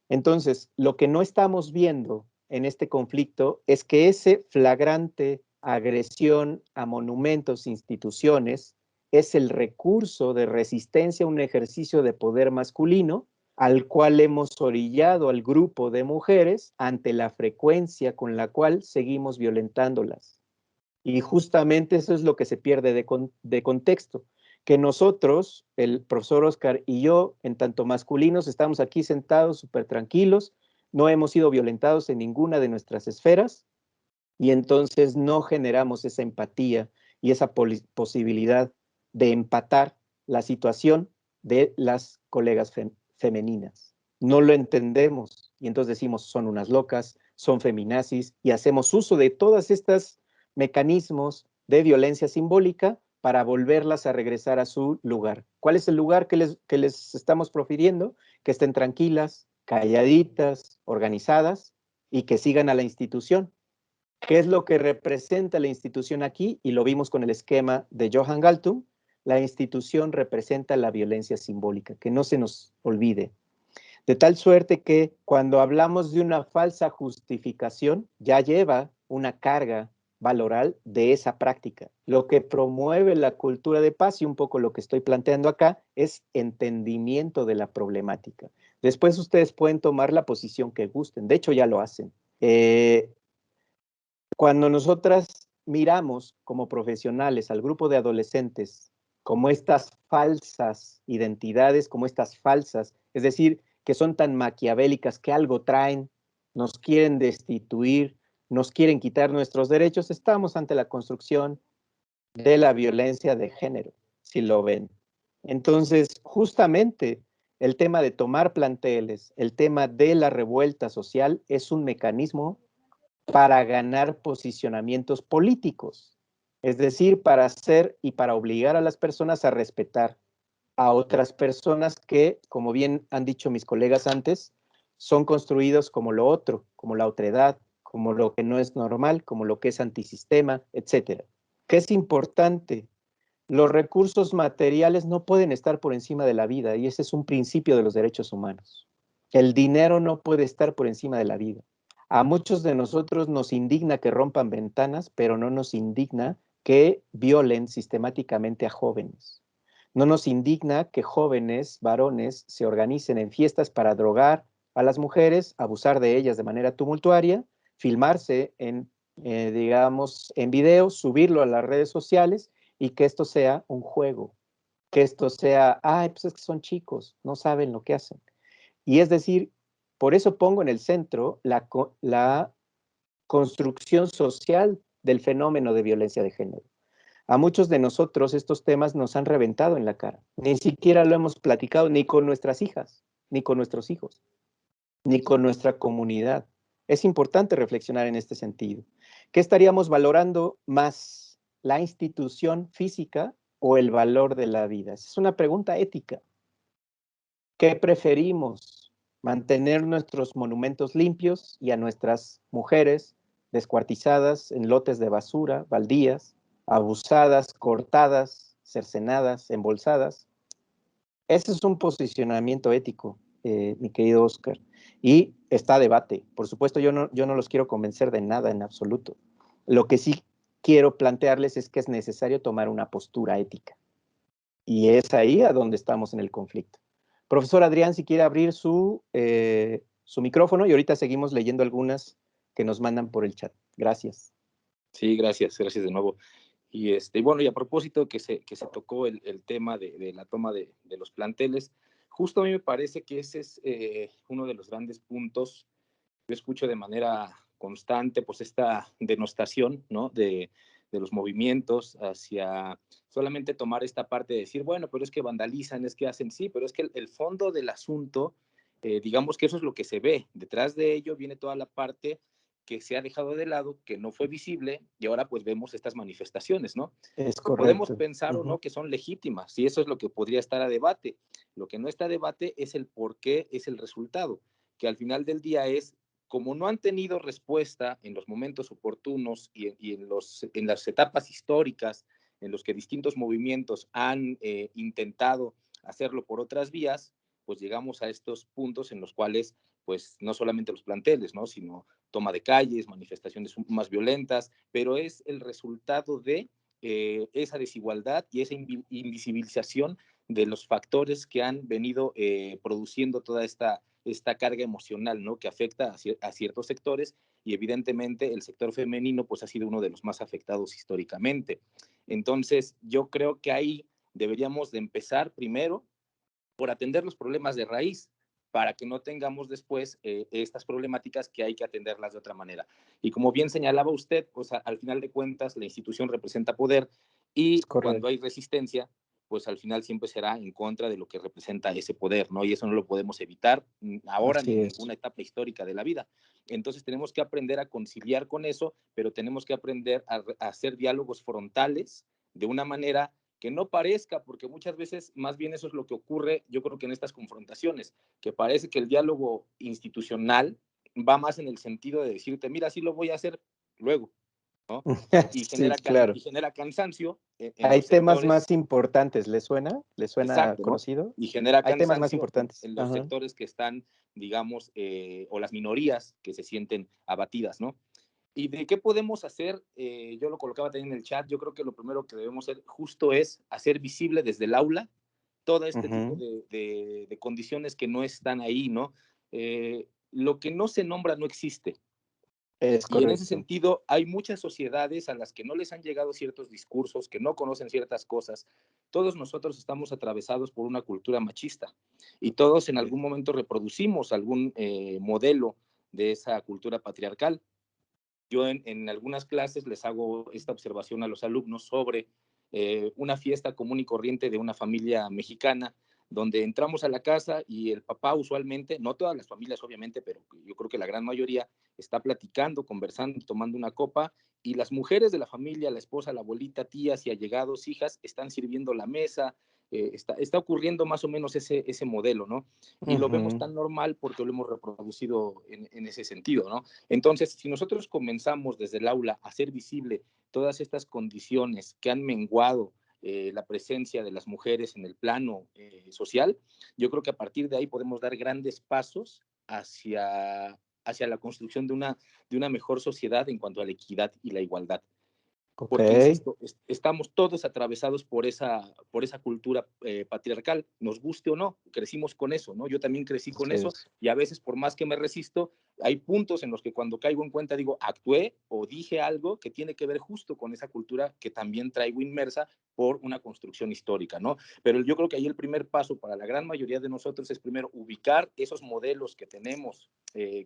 Entonces, lo que no estamos viendo en este conflicto es que ese flagrante agresión a monumentos, instituciones, es el recurso de resistencia a un ejercicio de poder masculino al cual hemos orillado al grupo de mujeres ante la frecuencia con la cual seguimos violentándolas. Y justamente eso es lo que se pierde de contexto, que nosotros, el profesor Oscar y yo, en tanto masculinos, estamos aquí sentados súper tranquilos, no hemos sido violentados en ninguna de nuestras esferas, y entonces no generamos esa empatía y esa posibilidad de empatar la situación de las colegas femeninas. No lo entendemos y entonces decimos son unas locas, son feminazis y hacemos uso de todas estas mecanismos de violencia simbólica para volverlas a regresar a su lugar. ¿Cuál es el lugar que les estamos profiriendo? Que estén tranquilas, calladitas, organizadas y que sigan a la institución. ¿Qué es lo que representa la institución aquí? Y lo vimos con el esquema de Johan Galtung. La institución representa la violencia simbólica, que no se nos olvide. De tal suerte que cuando hablamos de una falsa justificación, ya lleva una carga valoral de esa práctica. Lo que promueve la cultura de paz, y un poco lo que estoy planteando acá, es entendimiento de la problemática. Después ustedes pueden tomar la posición que gusten. De hecho, ya lo hacen. Cuando nosotras miramos como profesionales al grupo de adolescentes como estas falsas identidades, como estas falsas, es decir, que son tan maquiavélicas que algo traen, nos quieren destituir, nos quieren quitar nuestros derechos, estamos ante la construcción de la violencia de género, si lo ven. Entonces, justamente el tema de tomar planteles, el tema de la revuelta social es un mecanismo para ganar posicionamientos políticos, es decir, para hacer y para obligar a las personas a respetar a otras personas que, como bien han dicho mis colegas antes, son construidos como lo otro, como la otredad, como lo que no es normal, como lo que es antisistema, etcétera. ¿Qué es importante? Los recursos materiales no pueden estar por encima de la vida y ese es un principio de los derechos humanos. El dinero no puede estar por encima de la vida. A muchos de nosotros nos indigna que rompan ventanas, pero no nos indigna que violen sistemáticamente a jóvenes. No nos indigna que jóvenes, varones, se organicen en fiestas para drogar a las mujeres, abusar de ellas de manera tumultuaria, filmarse digamos, en video, subirlo a las redes sociales y que esto sea un juego, que esto sea, ay, pues es que son chicos, no saben lo que hacen. Y es decir, por eso pongo en el centro la construcción social del fenómeno de violencia de género. A muchos de nosotros estos temas nos han reventado en la cara. Ni siquiera lo hemos platicado ni con nuestras hijas, ni con nuestros hijos, ni con nuestra comunidad. Es importante reflexionar en este sentido. ¿Qué estaríamos valorando más, la institución física o el valor de la vida? Es una pregunta ética. ¿Qué preferimos? ¿Mantener nuestros monumentos limpios y a nuestras mujeres descuartizadas en lotes de basura, baldías, abusadas, cortadas, cercenadas, embolsadas? Ese es un posicionamiento ético, mi querido Oscar. Y está a debate. Por supuesto, yo no los quiero convencer de nada en absoluto. Lo que sí quiero plantearles es que es necesario tomar una postura ética. Y es ahí a donde estamos en el conflicto. Profesor Adrián, si quiere abrir su micrófono y ahorita seguimos leyendo algunas que nos mandan por el chat. Gracias. Sí, gracias de nuevo. Y bueno, y a propósito que se tocó el tema de la toma de los planteles, justo a mí me parece que ese es uno de los grandes puntos. Yo escucho de manera constante pues esta denostación, ¿no? de los movimientos hacia solamente tomar esta parte de decir, bueno, pero es que vandalizan, es que hacen, sí, pero es que el fondo del asunto, digamos que eso es lo que se ve. Detrás de ello viene toda la parte que se ha dejado de lado, que no fue visible, y ahora pues vemos estas manifestaciones, ¿no? Es correcto. Podemos pensar o no que son legítimas, y eso es lo que podría estar a debate. Lo que no está a debate es el por qué es el resultado, que al final del día es, como no han tenido respuesta en los momentos oportunos y en las etapas históricas en los que distintos movimientos han intentado hacerlo por otras vías, pues llegamos a estos puntos en los cuales pues no solamente los planteles, ¿no? Sino toma de calles, manifestaciones más violentas, pero es el resultado de esa desigualdad y esa invisibilización de los factores que han venido produciendo toda esta carga emocional, ¿no? Que afecta a ciertos sectores, y evidentemente el sector femenino pues ha sido uno de los más afectados históricamente. Entonces yo creo que ahí deberíamos de empezar primero por atender los problemas de raíz, para que no tengamos después estas problemáticas que hay que atenderlas de otra manera. Y como bien señalaba usted, pues al final de cuentas la institución representa poder, y cuando hay resistencia, pues al final siempre será en contra de lo que representa ese poder, ¿no? Y eso no lo podemos evitar ahora ni en ninguna etapa histórica de la vida. Entonces tenemos que aprender a conciliar con eso, pero tenemos que aprender a hacer diálogos frontales de una manera que no parezca, porque muchas veces más bien eso es lo que ocurre, yo creo que en estas confrontaciones, que parece que el diálogo institucional va más en el sentido de decirte, mira, sí lo voy a hacer luego, ¿no? Y genera, claro, y genera cansancio hay temas más importantes, ¿le suena? ¿Le suena exacto, conocido? ¿no? Y genera hay temas más importantes en los sectores que están, digamos, o las minorías que se sienten abatidas, ¿no? ¿Y de qué podemos hacer? Yo lo colocaba también en el chat. Yo creo que lo primero que debemos hacer justo es hacer visible desde el aula todo este tipo de condiciones que no están ahí, ¿no? Lo que no se nombra no existe. Y en ese sentido, hay muchas sociedades a las que no les han llegado ciertos discursos, que no conocen ciertas cosas. Todos nosotros estamos atravesados por una cultura machista, y todos en algún momento reproducimos algún modelo de esa cultura patriarcal. Yo en algunas clases les hago esta observación a los alumnos sobre una fiesta común y corriente de una familia mexicana, donde entramos a la casa y el papá usualmente, no todas las familias obviamente, pero yo creo que la gran mayoría, está platicando, conversando, tomando una copa, y las mujeres de la familia, la esposa, la abuelita, tías y allegados, hijas, están sirviendo la mesa. Está ocurriendo más o menos ese modelo, ¿no? Y lo vemos tan normal porque lo hemos reproducido en ese sentido, ¿no? Entonces, si nosotros comenzamos desde el aula a hacer visible todas estas condiciones que han menguado la presencia de las mujeres en el plano social, yo creo que a partir de ahí podemos dar grandes pasos hacia la construcción de una mejor sociedad en cuanto a la equidad y la igualdad. Porque, insisto, estamos todos atravesados por esa cultura patriarcal, nos guste o no, crecimos con eso, ¿no? Yo también crecí con eso, y a veces, por más que me resisto, hay puntos en los que cuando caigo en cuenta digo, actué o dije algo que tiene que ver justo con esa cultura que también traigo inmersa por una construcción histórica, ¿no? Pero yo creo que ahí el primer paso para la gran mayoría de nosotros es primero ubicar esos modelos que tenemos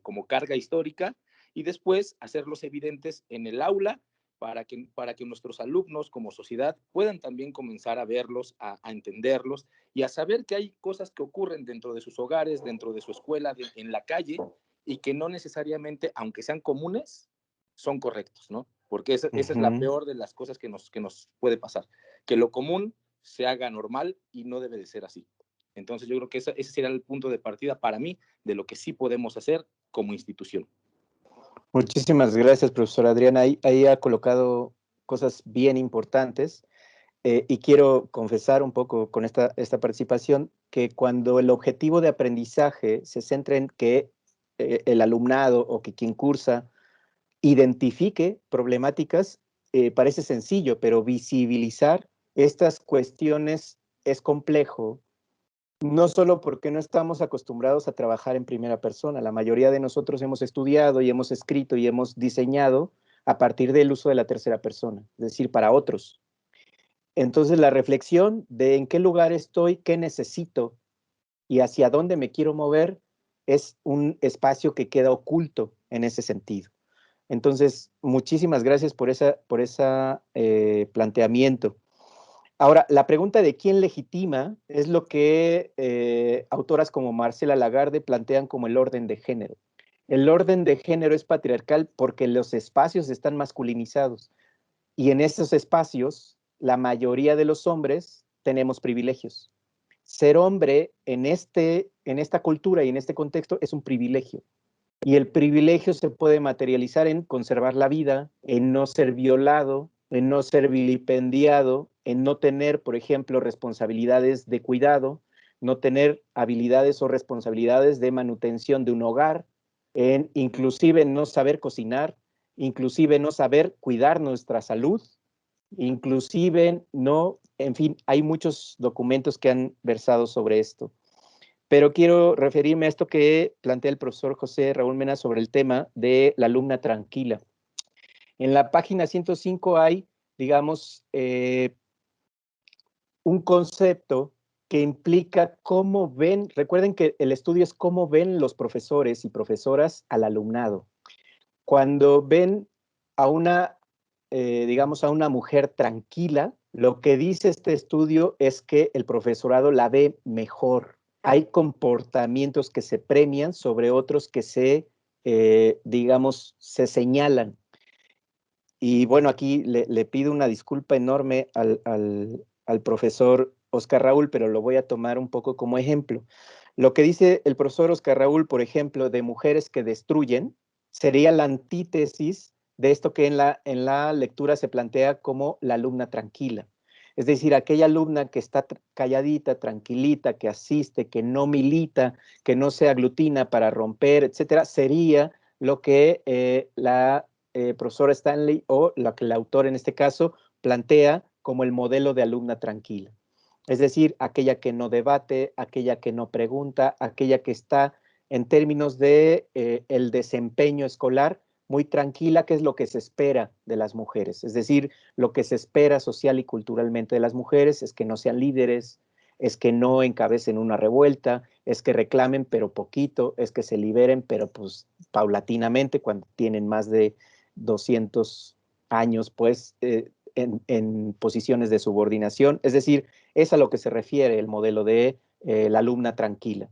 como carga histórica, y después hacerlos evidentes en el aula, para que nuestros alumnos como sociedad puedan también comenzar a verlos, a entenderlos, y a saber que hay cosas que ocurren dentro de sus hogares, dentro de su escuela, en la calle, y que no necesariamente, aunque sean comunes, son correctos, ¿no? Porque esa es la peor de las cosas que nos puede pasar, que lo común se haga normal, y no debe de ser así. Entonces yo creo que ese será el punto de partida para mí de lo que sí podemos hacer como institución. Muchísimas gracias, profesor Adrián. Ahí ha colocado cosas bien importantes, y quiero confesar un poco con esta participación que cuando el objetivo de aprendizaje se centra en que el alumnado o que quien cursa identifique problemáticas, parece sencillo, pero visibilizar estas cuestiones es complejo. No solo porque no estamos acostumbrados a trabajar en primera persona. La mayoría de nosotros hemos estudiado y hemos escrito y hemos diseñado a partir del uso de la tercera persona, es decir, para otros. Entonces, la reflexión de en qué lugar estoy, qué necesito y hacia dónde me quiero mover es un espacio que queda oculto en ese sentido. Entonces, muchísimas gracias por ese planteamiento. Ahora, la pregunta de quién legitima es lo que autoras como Marcela Lagarde plantean como el orden de género. El orden de género es patriarcal porque los espacios están masculinizados, y en esos espacios la mayoría de los hombres tenemos privilegios. Ser hombre en esta cultura y en este contexto es un privilegio, y el privilegio se puede materializar en conservar la vida, en no ser violado, en no ser vilipendiado, en no tener, por ejemplo, responsabilidades de cuidado, no tener habilidades o responsabilidades de manutención de un hogar, en inclusive no saber cocinar, inclusive no saber cuidar nuestra salud, inclusive no, en fin, hay muchos documentos que han versado sobre esto. Pero quiero referirme a esto que plantea el profesor José Raúl Mena sobre el tema de la alumna tranquila. En la página 105 hay, digamos, un concepto que implica cómo ven, recuerden que el estudio es cómo ven los profesores y profesoras al alumnado. Cuando ven a una, digamos, a una mujer tranquila, lo que dice este estudio es que el profesorado la ve mejor. Hay comportamientos que se premian sobre otros que se, digamos, se señalan. Y bueno, aquí le pido una disculpa enorme al profesor Oscar Raúl, pero lo voy a tomar un poco como ejemplo. Lo que dice el profesor Oscar Raúl, por ejemplo, de mujeres que destruyen, sería la antítesis de esto que en la lectura se plantea como la alumna tranquila. Es decir, aquella alumna que está calladita, tranquilita, que asiste, que no milita, que no se aglutina para romper, etcétera, sería lo que la profesora Stanley, o lo que el autor en este caso plantea como el modelo de alumna tranquila. Es decir, aquella que no debate, aquella que no pregunta, aquella que está en términos de el desempeño escolar muy tranquila, que es lo que se espera de las mujeres. Es decir, lo que se espera social y culturalmente de las mujeres es que no sean líderes, es que no encabecen una revuelta, es que reclamen pero poquito, es que se liberen pero pues paulatinamente cuando tienen más de 200 años pues en posiciones de subordinación. Es decir, es a lo que se refiere el modelo de la alumna tranquila.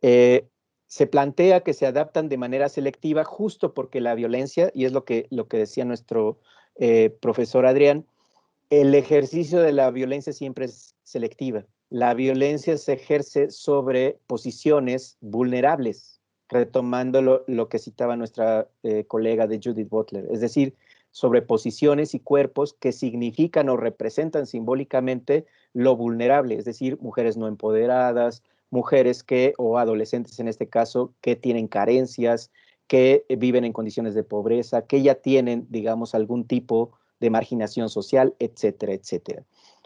Se plantea que se adaptan de manera selectiva justo porque la violencia, y es lo que decía nuestro profesor Adrián, el ejercicio de la violencia siempre es selectiva. La violencia se ejerce sobre posiciones vulnerables, retomando lo que citaba nuestra colega de Judith Butler, es decir, sobre posiciones y cuerpos que significan o representan simbólicamente lo vulnerable, es decir, mujeres no empoderadas, mujeres que, o adolescentes en este caso, que tienen carencias, que viven en condiciones de pobreza, que ya tienen, digamos, algún tipo de marginación social, etcétera, etcétera.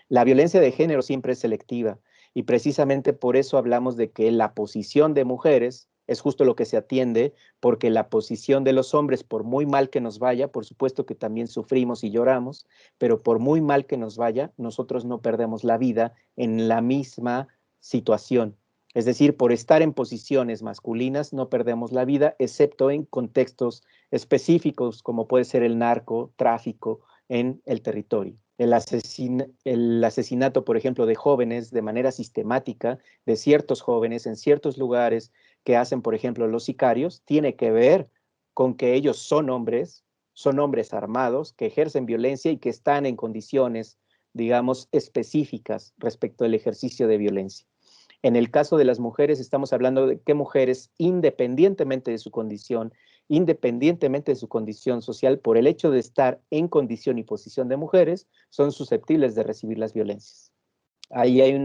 La violencia de género siempre es selectiva y precisamente por eso hablamos de que la posición de mujeres es justo lo que se atiende, porque la posición de los hombres, por muy mal que nos vaya, por supuesto que también sufrimos y lloramos, pero por muy mal que nos vaya, nosotros no perdemos la vida en la misma situación. Es decir, por estar en posiciones masculinas no perdemos la vida, excepto en contextos específicos, como puede ser el narcotráfico en el territorio. El asesinato, por ejemplo, de jóvenes de manera sistemática, de ciertos jóvenes en ciertos lugares que hacen, por ejemplo, los sicarios, tiene que ver con que ellos son hombres armados, que ejercen violencia y que están en condiciones, digamos, específicas respecto al ejercicio de violencia. En el caso de las mujeres, estamos hablando de que mujeres, independientemente de su condición social, por el hecho de estar en condición y posición de mujeres, son susceptibles de recibir las violencias. Ahí hay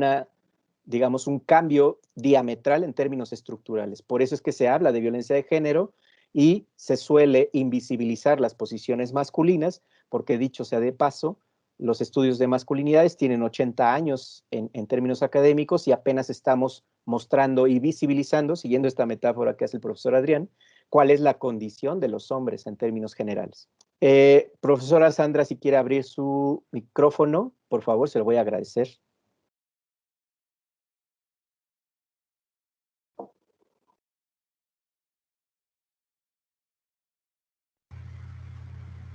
digamos, un cambio diametral en términos estructurales. Por eso es que se habla de violencia de género y se suele invisibilizar las posiciones masculinas, porque dicho sea de paso, los estudios de masculinidades tienen 80 años en términos académicos y apenas estamos mostrando y visibilizando, siguiendo esta metáfora que hace el profesor Adrián, cuál es la condición de los hombres en términos generales. Profesora Sandra, si quiere abrir su micrófono, por favor, se lo voy a agradecer.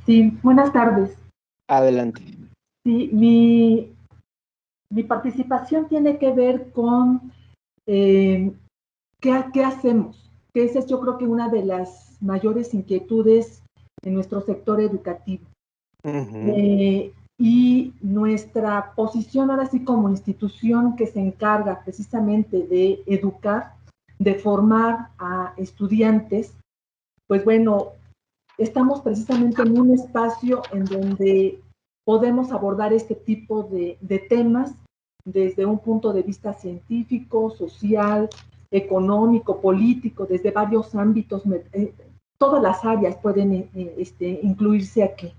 Sí, buenas tardes. Adelante. Sí, mi participación tiene que ver con ¿qué hacemos? Que esa es, yo creo que una de las mayores inquietudes en nuestro sector educativo. Y nuestra posición ahora sí como institución que se encarga precisamente de educar, de formar a estudiantes, pues bueno, estamos precisamente en un espacio en donde podemos abordar este tipo de temas desde un punto de vista científico, social, económico, político, desde varios ámbitos, todas las áreas pueden incluirse aquí.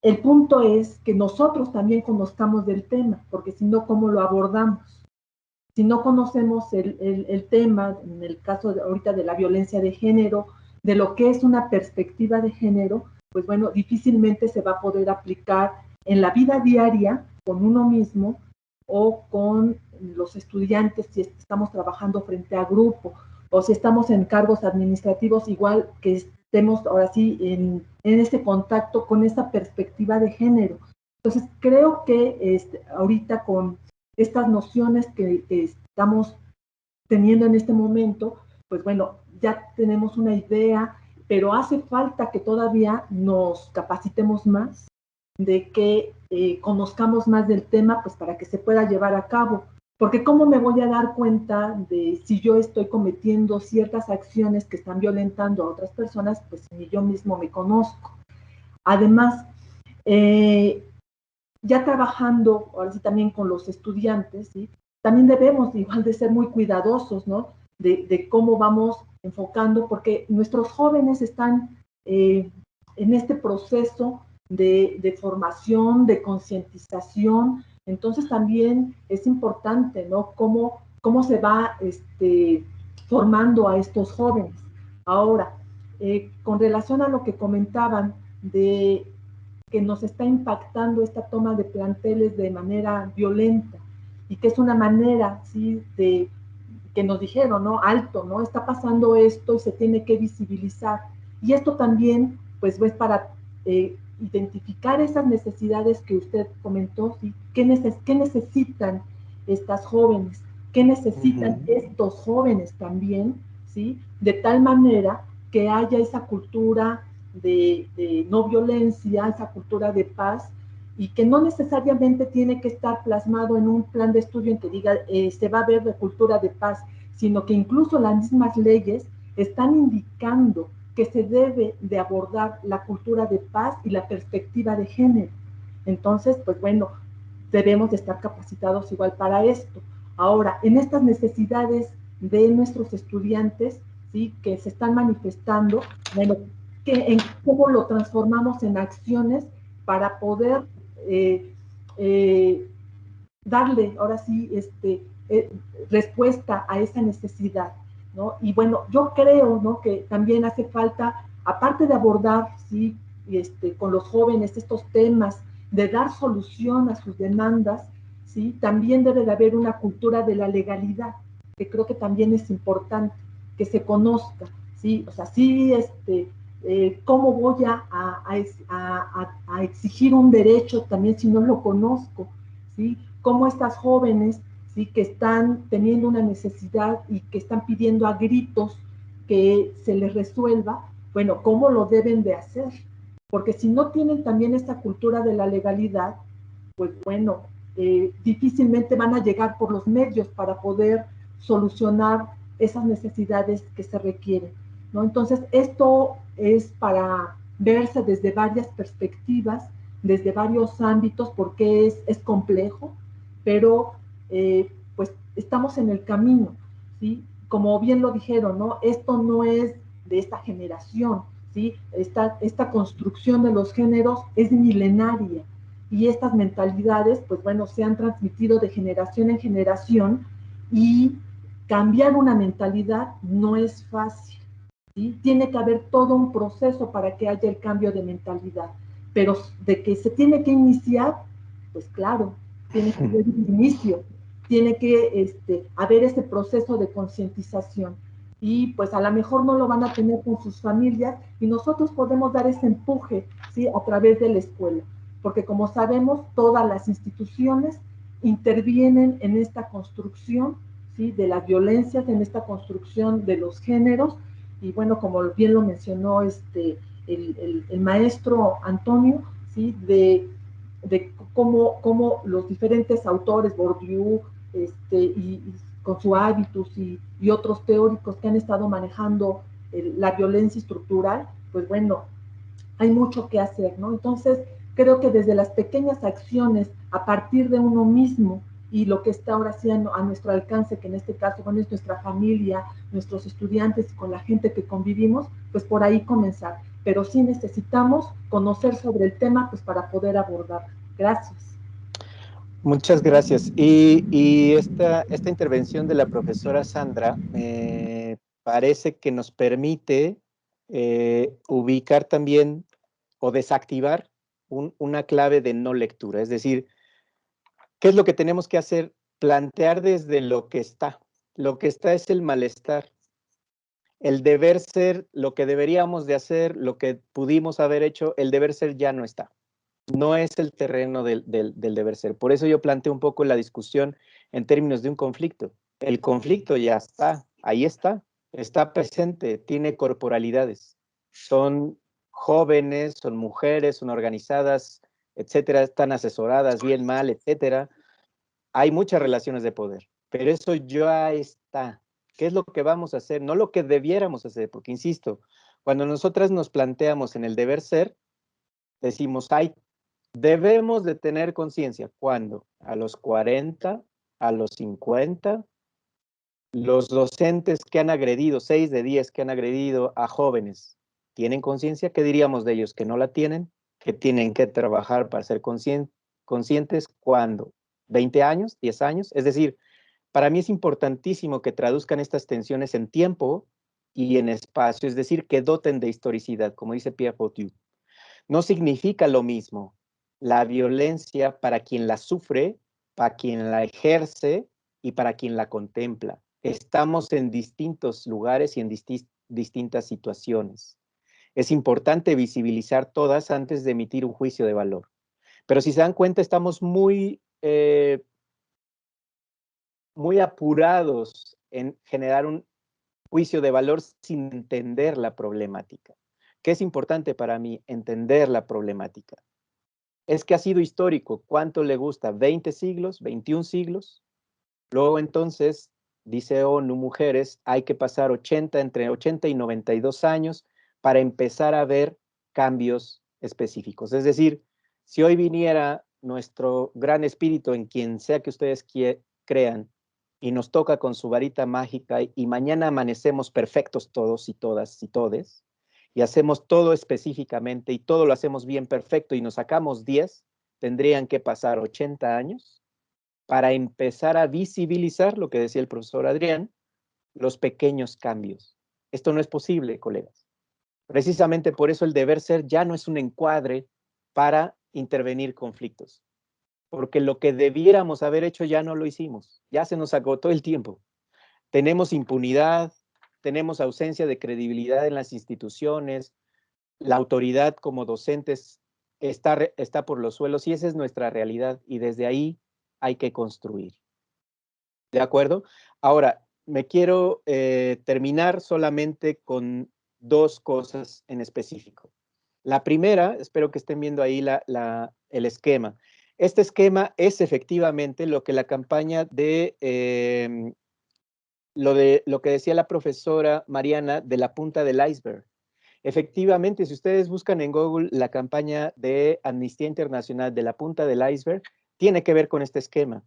El punto es que nosotros también conozcamos del tema, porque si no, ¿cómo lo abordamos? Si no conocemos el tema, en el caso ahorita de la violencia de género, de lo que es una perspectiva de género, pues bueno, difícilmente se va a poder aplicar en la vida diaria con uno mismo o con los estudiantes si estamos trabajando frente a grupo o si estamos en cargos administrativos, igual que estemos ahora sí en ese contacto con esa perspectiva de género. Entonces, creo que ahorita con estas nociones que estamos teniendo en este momento, pues bueno, ya tenemos una idea, pero hace falta que todavía nos capacitemos más, de que conozcamos más del tema, pues para que se pueda llevar a cabo. Porque ¿cómo me voy a dar cuenta de si yo estoy cometiendo ciertas acciones que están violentando a otras personas? Pues ni yo mismo me conozco. Además, ya trabajando, ahora sí también con los estudiantes, ¿sí? También debemos igual de ser muy cuidadosos, ¿no? De cómo vamos enfocando, porque nuestros jóvenes están en este proceso de formación, de concientización. Entonces también es importante, ¿no? Cómo se va formando a estos jóvenes. Ahora, con relación a lo que comentaban de que nos está impactando esta toma de planteles de manera violenta y que es una manera, ¿sí?, de que nos dijeron, ¿no? Alto, ¿no? Está pasando esto y se tiene que visibilizar. Y esto también, pues, es para identificar esas necesidades que usted comentó, ¿sí? ¿Qué necesitan estas jóvenes? ¿Qué necesitan estos jóvenes también, ¿sí? De tal manera que haya esa cultura de no violencia, esa cultura de paz, y que no necesariamente tiene que estar plasmado en un plan de estudio en que diga se va a ver de cultura de paz, sino que incluso las mismas leyes están indicando que se debe de abordar la cultura de paz y la perspectiva de género. Entonces, pues bueno, debemos de estar capacitados igual para esto. Ahora, en estas necesidades de nuestros estudiantes, ¿sí?, que se están manifestando, bueno, cómo lo transformamos en acciones para poder darle ahora sí respuesta a esa necesidad, ¿no? Y bueno, yo creo, ¿no?, que también hace falta, aparte de abordar, ¿sí?, con los jóvenes estos temas, de dar solución a sus demandas, ¿sí?, también debe de haber una cultura de la legalidad, que creo que también es importante que se conozca, ¿sí? O sea, sí, ¿cómo voy a exigir un derecho también si no lo conozco? ¿Sí? Cómo estas jóvenes, ¿sí?, que están teniendo una necesidad y que están pidiendo a gritos que se les resuelva, bueno, ¿cómo lo deben de hacer? Porque si no tienen también esta cultura de la legalidad, pues bueno, difícilmente van a llegar por los medios para poder solucionar esas necesidades que se requieren, ¿no? Entonces, esto es para verse desde varias perspectivas, desde varios ámbitos, porque es complejo, pero pues estamos en el camino, ¿sí? Como bien lo dijeron, ¿no? Esto no es de esta generación, ¿sí? Esta construcción de los géneros es milenaria y estas mentalidades, pues bueno, se han transmitido de generación en generación y cambiar una mentalidad no es fácil, ¿sí? Tiene que haber todo un proceso para que haya el cambio de mentalidad, pero de que se tiene que iniciar, pues claro, tiene que haber un inicio, tiene que haber ese proceso de concientización y pues a lo mejor no lo van a tener con sus familias y nosotros podemos dar ese empuje, ¿sí?, a través de la escuela, porque como sabemos, todas las instituciones intervienen en esta construcción, ¿sí?, de las violencias, en esta construcción de los géneros, y bueno, como bien lo mencionó el maestro Antonio, ¿sí?, de cómo los diferentes autores, Bourdieu, y con su hábitus y otros teóricos que han estado manejando la violencia estructural, pues bueno, hay mucho que hacer, ¿no? Entonces, creo que desde las pequeñas acciones, a partir de uno mismo, y lo que está ahora sí a nuestro alcance, que en este caso, bueno, es nuestra familia, nuestros estudiantes, con la gente que convivimos, pues por ahí comenzar. Pero sí necesitamos conocer sobre el tema, pues para poder abordarlo. Gracias. Muchas gracias. Y esta intervención de la profesora Sandra me parece que nos permite ubicar también o desactivar una clave de no lectura. Es decir, ¿qué es lo que tenemos que hacer? Plantear desde lo que está. Lo que está es el malestar. El deber ser, lo que deberíamos de hacer, lo que pudimos haber hecho, el deber ser ya no está. No es el terreno del deber ser. Por eso yo planteo un poco la discusión en términos de un conflicto. El conflicto ya está, ahí está presente, tiene corporalidades. Son jóvenes, son mujeres, son organizadas, etcétera, están asesoradas, bien, mal, etcétera. Hay muchas relaciones de poder, pero eso ya está. ¿Qué es lo que vamos a hacer? No lo que debiéramos hacer, porque insisto, cuando nosotras nos planteamos en el deber ser, decimos, debemos de tener conciencia. ¿Cuándo? A los 40, a los 50. Los docentes que han agredido, 6 de 10 que han agredido a jóvenes, ¿tienen conciencia? ¿Qué diríamos de ellos? ¿Que no la tienen? ¿Que tienen que trabajar para ser conscientes? ¿Cuándo? ¿20 años? ¿10 años? Es decir, para mí es importantísimo que traduzcan estas tensiones en tiempo y en espacio, es decir, que doten de historicidad, como dice Pierre Bourdieu. No significa lo mismo la violencia para quien la sufre, para quien la ejerce y para quien la contempla. Estamos en distintos lugares y en distintas situaciones. Es importante visibilizar todas antes de emitir un juicio de valor. Pero si se dan cuenta, estamos muy apurados en generar un juicio de valor sin entender la problemática. ¿Qué es importante para mí? Entender la problemática. Es que ha sido histórico. ¿Cuánto le gusta? ¿20 siglos? ¿21 siglos? Luego entonces, dice ONU Mujeres, hay que pasar entre 80 y 92 años para empezar a ver cambios específicos. Es decir, si hoy viniera nuestro gran espíritu en quien sea que ustedes crean y nos toca con su varita mágica y mañana amanecemos perfectos todos y todas y todes, y hacemos todo específicamente y todo lo hacemos bien perfecto y nos sacamos 10, tendrían que pasar 80 años para empezar a visibilizar, lo que decía el profesor Adrián, los pequeños cambios. Esto no es posible, colegas. Precisamente por eso el deber ser ya no es un encuadre para intervenir conflictos, porque lo que debiéramos haber hecho ya no lo hicimos, ya se nos agotó el tiempo. Tenemos impunidad, tenemos ausencia de credibilidad en las instituciones, la autoridad como docentes está por los suelos y esa es nuestra realidad y desde ahí hay que construir. ¿De acuerdo? Ahora, me quiero terminar solamente con 2 cosas en específico. La primera, espero que estén viendo ahí el esquema. Este esquema es efectivamente lo que la campaña de lo que decía la profesora Mariana de la punta del iceberg. Efectivamente, si ustedes buscan en Google la campaña de Amnistía Internacional de la punta del iceberg, tiene que ver con este esquema.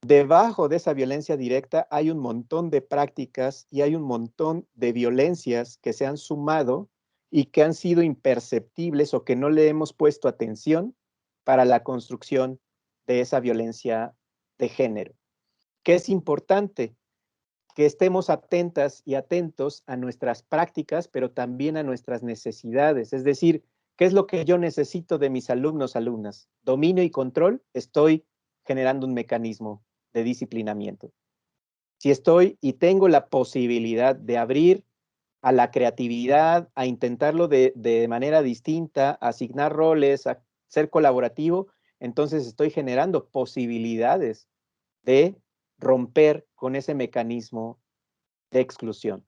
Debajo de esa violencia directa hay un montón de prácticas y hay un montón de violencias que se han sumado y que han sido imperceptibles o que no le hemos puesto atención para la construcción de esa violencia de género. ¿Qué es importante? Que estemos atentas y atentos a nuestras prácticas, pero también a nuestras necesidades. Es decir, ¿qué es lo que yo necesito de mis alumnos, alumnas? Dominio y control, estoy generando un mecanismo de disciplinamiento. Si estoy y tengo la posibilidad de abrir a la creatividad, a intentarlo de manera distinta, a asignar roles, a ser colaborativo, entonces estoy generando posibilidades de romper con ese mecanismo de exclusión.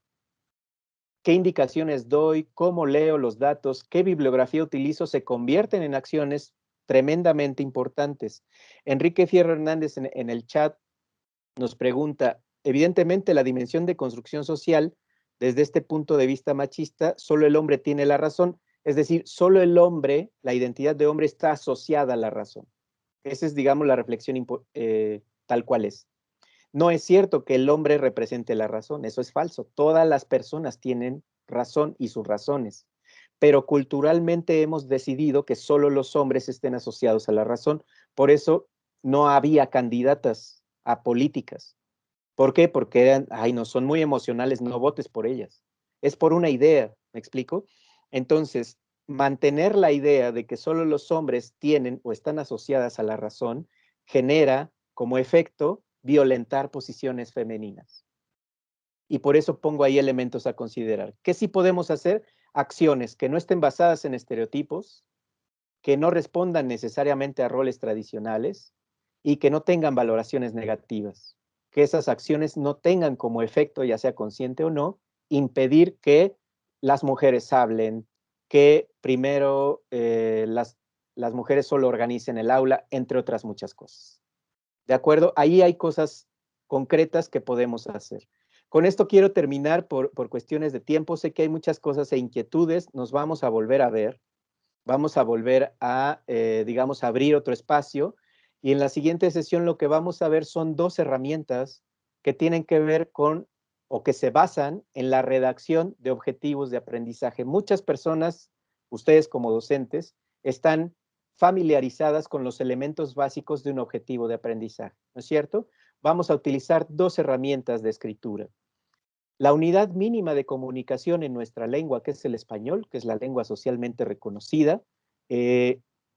¿Qué indicaciones doy? ¿Cómo leo los datos? ¿Qué bibliografía utilizo? Se convierten en acciones tremendamente importantes. Enrique Fierro Hernández en el chat nos pregunta, evidentemente la dimensión de construcción social, desde este punto de vista machista, solo el hombre tiene la razón, es decir, solo el hombre, la identidad de hombre está asociada a la razón. Esa es, digamos, la reflexión tal cual es. No es cierto que el hombre represente la razón, eso es falso. Todas las personas tienen razón y sus razones, pero culturalmente hemos decidido que solo los hombres estén asociados a la razón. Por eso no había candidatas a políticas. ¿Por qué? Porque eran, ay, no, son muy emocionales, no votes por ellas. Es por una idea, ¿me explico? Entonces, mantener la idea de que solo los hombres tienen o están asociadas a la razón genera como efecto violentar posiciones femeninas. Y por eso pongo ahí elementos a considerar. ¿Qué sí podemos hacer? Acciones que no estén basadas en estereotipos, que no respondan necesariamente a roles tradicionales y que no tengan valoraciones negativas. Que esas acciones no tengan como efecto, ya sea consciente o no, impedir que las mujeres hablen, que primero las mujeres solo organicen el aula, entre otras muchas cosas. ¿De acuerdo? Ahí hay cosas concretas que podemos hacer. Con esto quiero terminar por cuestiones de tiempo. Sé que hay muchas cosas e inquietudes. Nos vamos a volver a ver. Vamos a volver a, digamos, abrir otro espacio. Y en la siguiente sesión lo que vamos a ver son 2 herramientas que tienen que ver con, o que se basan en la redacción de objetivos de aprendizaje. Muchas personas, ustedes como docentes, están familiarizadas con los elementos básicos de un objetivo de aprendizaje, ¿no es cierto? Vamos a utilizar 2 herramientas de escritura. La unidad mínima de comunicación en nuestra lengua, que es el español, que es la lengua socialmente reconocida,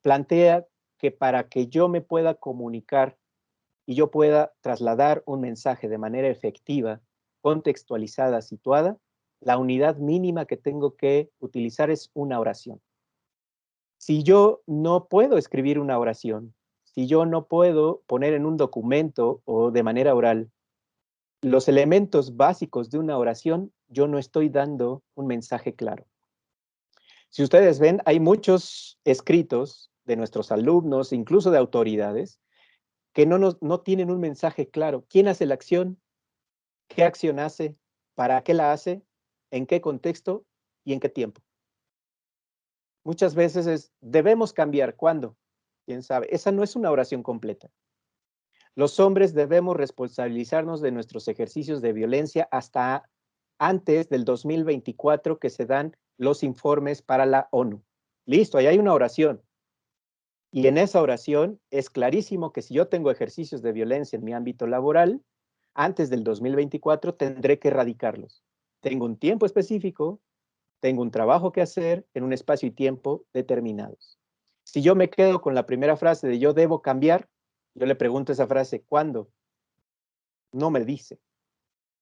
plantea que para que yo me pueda comunicar y yo pueda trasladar un mensaje de manera efectiva, contextualizada, situada, la unidad mínima que tengo que utilizar es una oración. Si yo no puedo escribir una oración, si yo no puedo poner en un documento o de manera oral los elementos básicos de una oración, yo no estoy dando un mensaje claro. Si ustedes ven, hay muchos escritos de nuestros alumnos, incluso de autoridades, que no tienen un mensaje claro. ¿Quién hace la acción? ¿Qué acción hace? ¿Para qué la hace? ¿En qué contexto? ¿Y en qué tiempo? Muchas veces debemos cambiar. ¿Cuándo? ¿Quién sabe? Esa no es una oración completa. Los hombres debemos responsabilizarnos de nuestros ejercicios de violencia hasta antes del 2024 que se dan los informes para la ONU. Listo, ahí hay una oración. Y en esa oración es clarísimo que si yo tengo ejercicios de violencia en mi ámbito laboral, antes del 2024 tendré que erradicarlos. Tengo un tiempo específico, tengo un trabajo que hacer en un espacio y tiempo determinados. Si yo me quedo con la primera frase de yo debo cambiar, yo le pregunto esa frase, ¿cuándo? No me dice.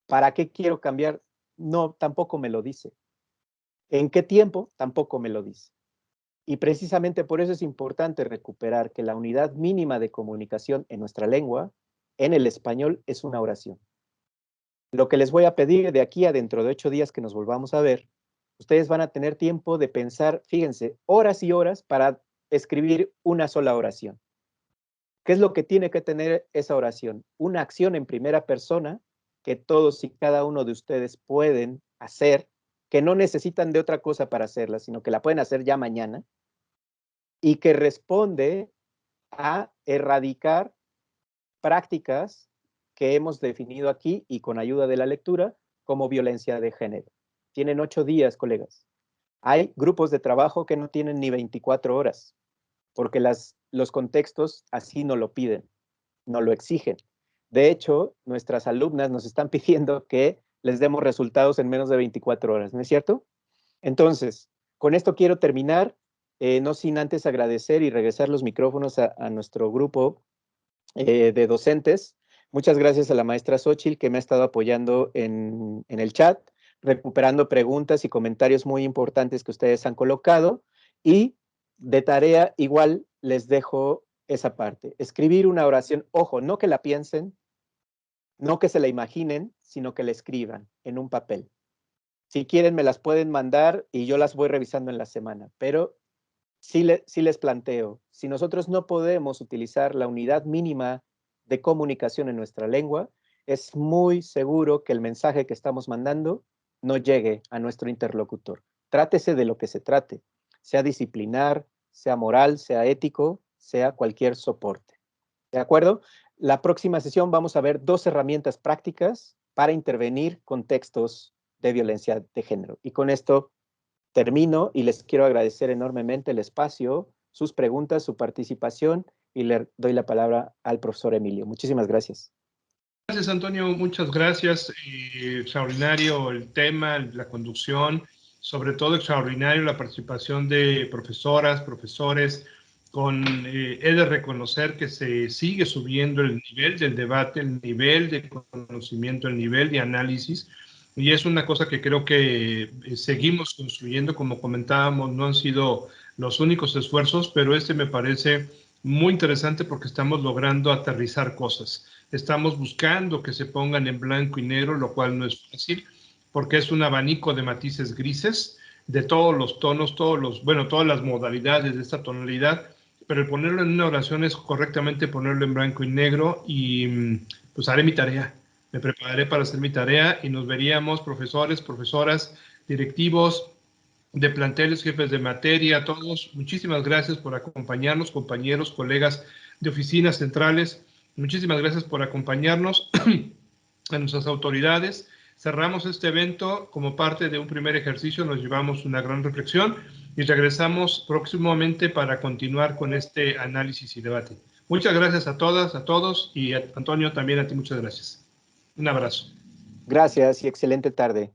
¿Para qué quiero cambiar? No, tampoco me lo dice. ¿En qué tiempo? Tampoco me lo dice. Y precisamente por eso es importante recuperar que la unidad mínima de comunicación en nuestra lengua, en el español, es una oración. Lo que les voy a pedir de aquí a dentro de 8 días que nos volvamos a ver, ustedes van a tener tiempo de pensar, fíjense, horas y horas para escribir una sola oración. ¿Qué es lo que tiene que tener esa oración? Una acción en primera persona que todos y cada uno de ustedes pueden hacer, que no necesitan de otra cosa para hacerla, sino que la pueden hacer ya mañana, y que responde a erradicar prácticas que hemos definido aquí y con ayuda de la lectura como violencia de género. Tienen 8 días, colegas. Hay grupos de trabajo que no tienen ni 24 horas, porque los contextos así no lo piden, no lo exigen. De hecho, nuestras alumnas nos están pidiendo que les demos resultados en menos de 24 horas, ¿no es cierto? Entonces, con esto quiero terminar, no sin antes agradecer y regresar los micrófonos a nuestro grupo de docentes. Muchas gracias a la maestra Xochitl que me ha estado apoyando en el chat, recuperando preguntas y comentarios muy importantes que ustedes han colocado. Y de tarea igual les dejo esa parte. Escribir una oración, ojo, no que la piensen, no que se la imaginen, sino que la escriban en un papel. Si quieren me las pueden mandar y yo las voy revisando en la semana, pero sí les planteo, si nosotros no podemos utilizar la unidad mínima de comunicación en nuestra lengua, es muy seguro que el mensaje que estamos mandando no llegue a nuestro interlocutor. Trátese de lo que se trate, sea disciplinar, sea moral, sea ético, sea cualquier soporte. ¿De acuerdo? La próxima sesión vamos a ver 2 herramientas prácticas para intervenir con textos de violencia de género. Y con esto termino y les quiero agradecer enormemente el espacio, sus preguntas, su participación y le doy la palabra al profesor Emilio. Muchísimas gracias. Gracias, Antonio. Muchas gracias. Extraordinario el tema, la conducción, sobre todo extraordinario la participación de profesoras, profesores. He de reconocer que se sigue subiendo el nivel del debate, el nivel de conocimiento, el nivel de análisis, y es una cosa que creo que seguimos construyendo. Como comentábamos, no han sido los únicos esfuerzos, pero este me parece muy interesante porque estamos logrando aterrizar cosas. Estamos buscando que se pongan en blanco y negro, lo cual no es fácil, porque es un abanico de matices grises, de todos los tonos, todas las modalidades de esta tonalidad, pero el ponerlo en una oración es correctamente ponerlo en blanco y negro, y pues haré mi tarea. Me prepararé para hacer mi tarea y nos veríamos, profesores, profesoras, directivos de planteles, jefes de materia, todos. Muchísimas gracias por acompañarnos, compañeros, colegas de oficinas centrales. Muchísimas gracias por acompañarnos, a nuestras autoridades. Cerramos este evento como parte de un primer ejercicio, nos llevamos una gran reflexión y regresamos próximamente para continuar con este análisis y debate. Muchas gracias a todas, a todos, y Antonio, también a ti muchas gracias. Un abrazo. Gracias y excelente tarde.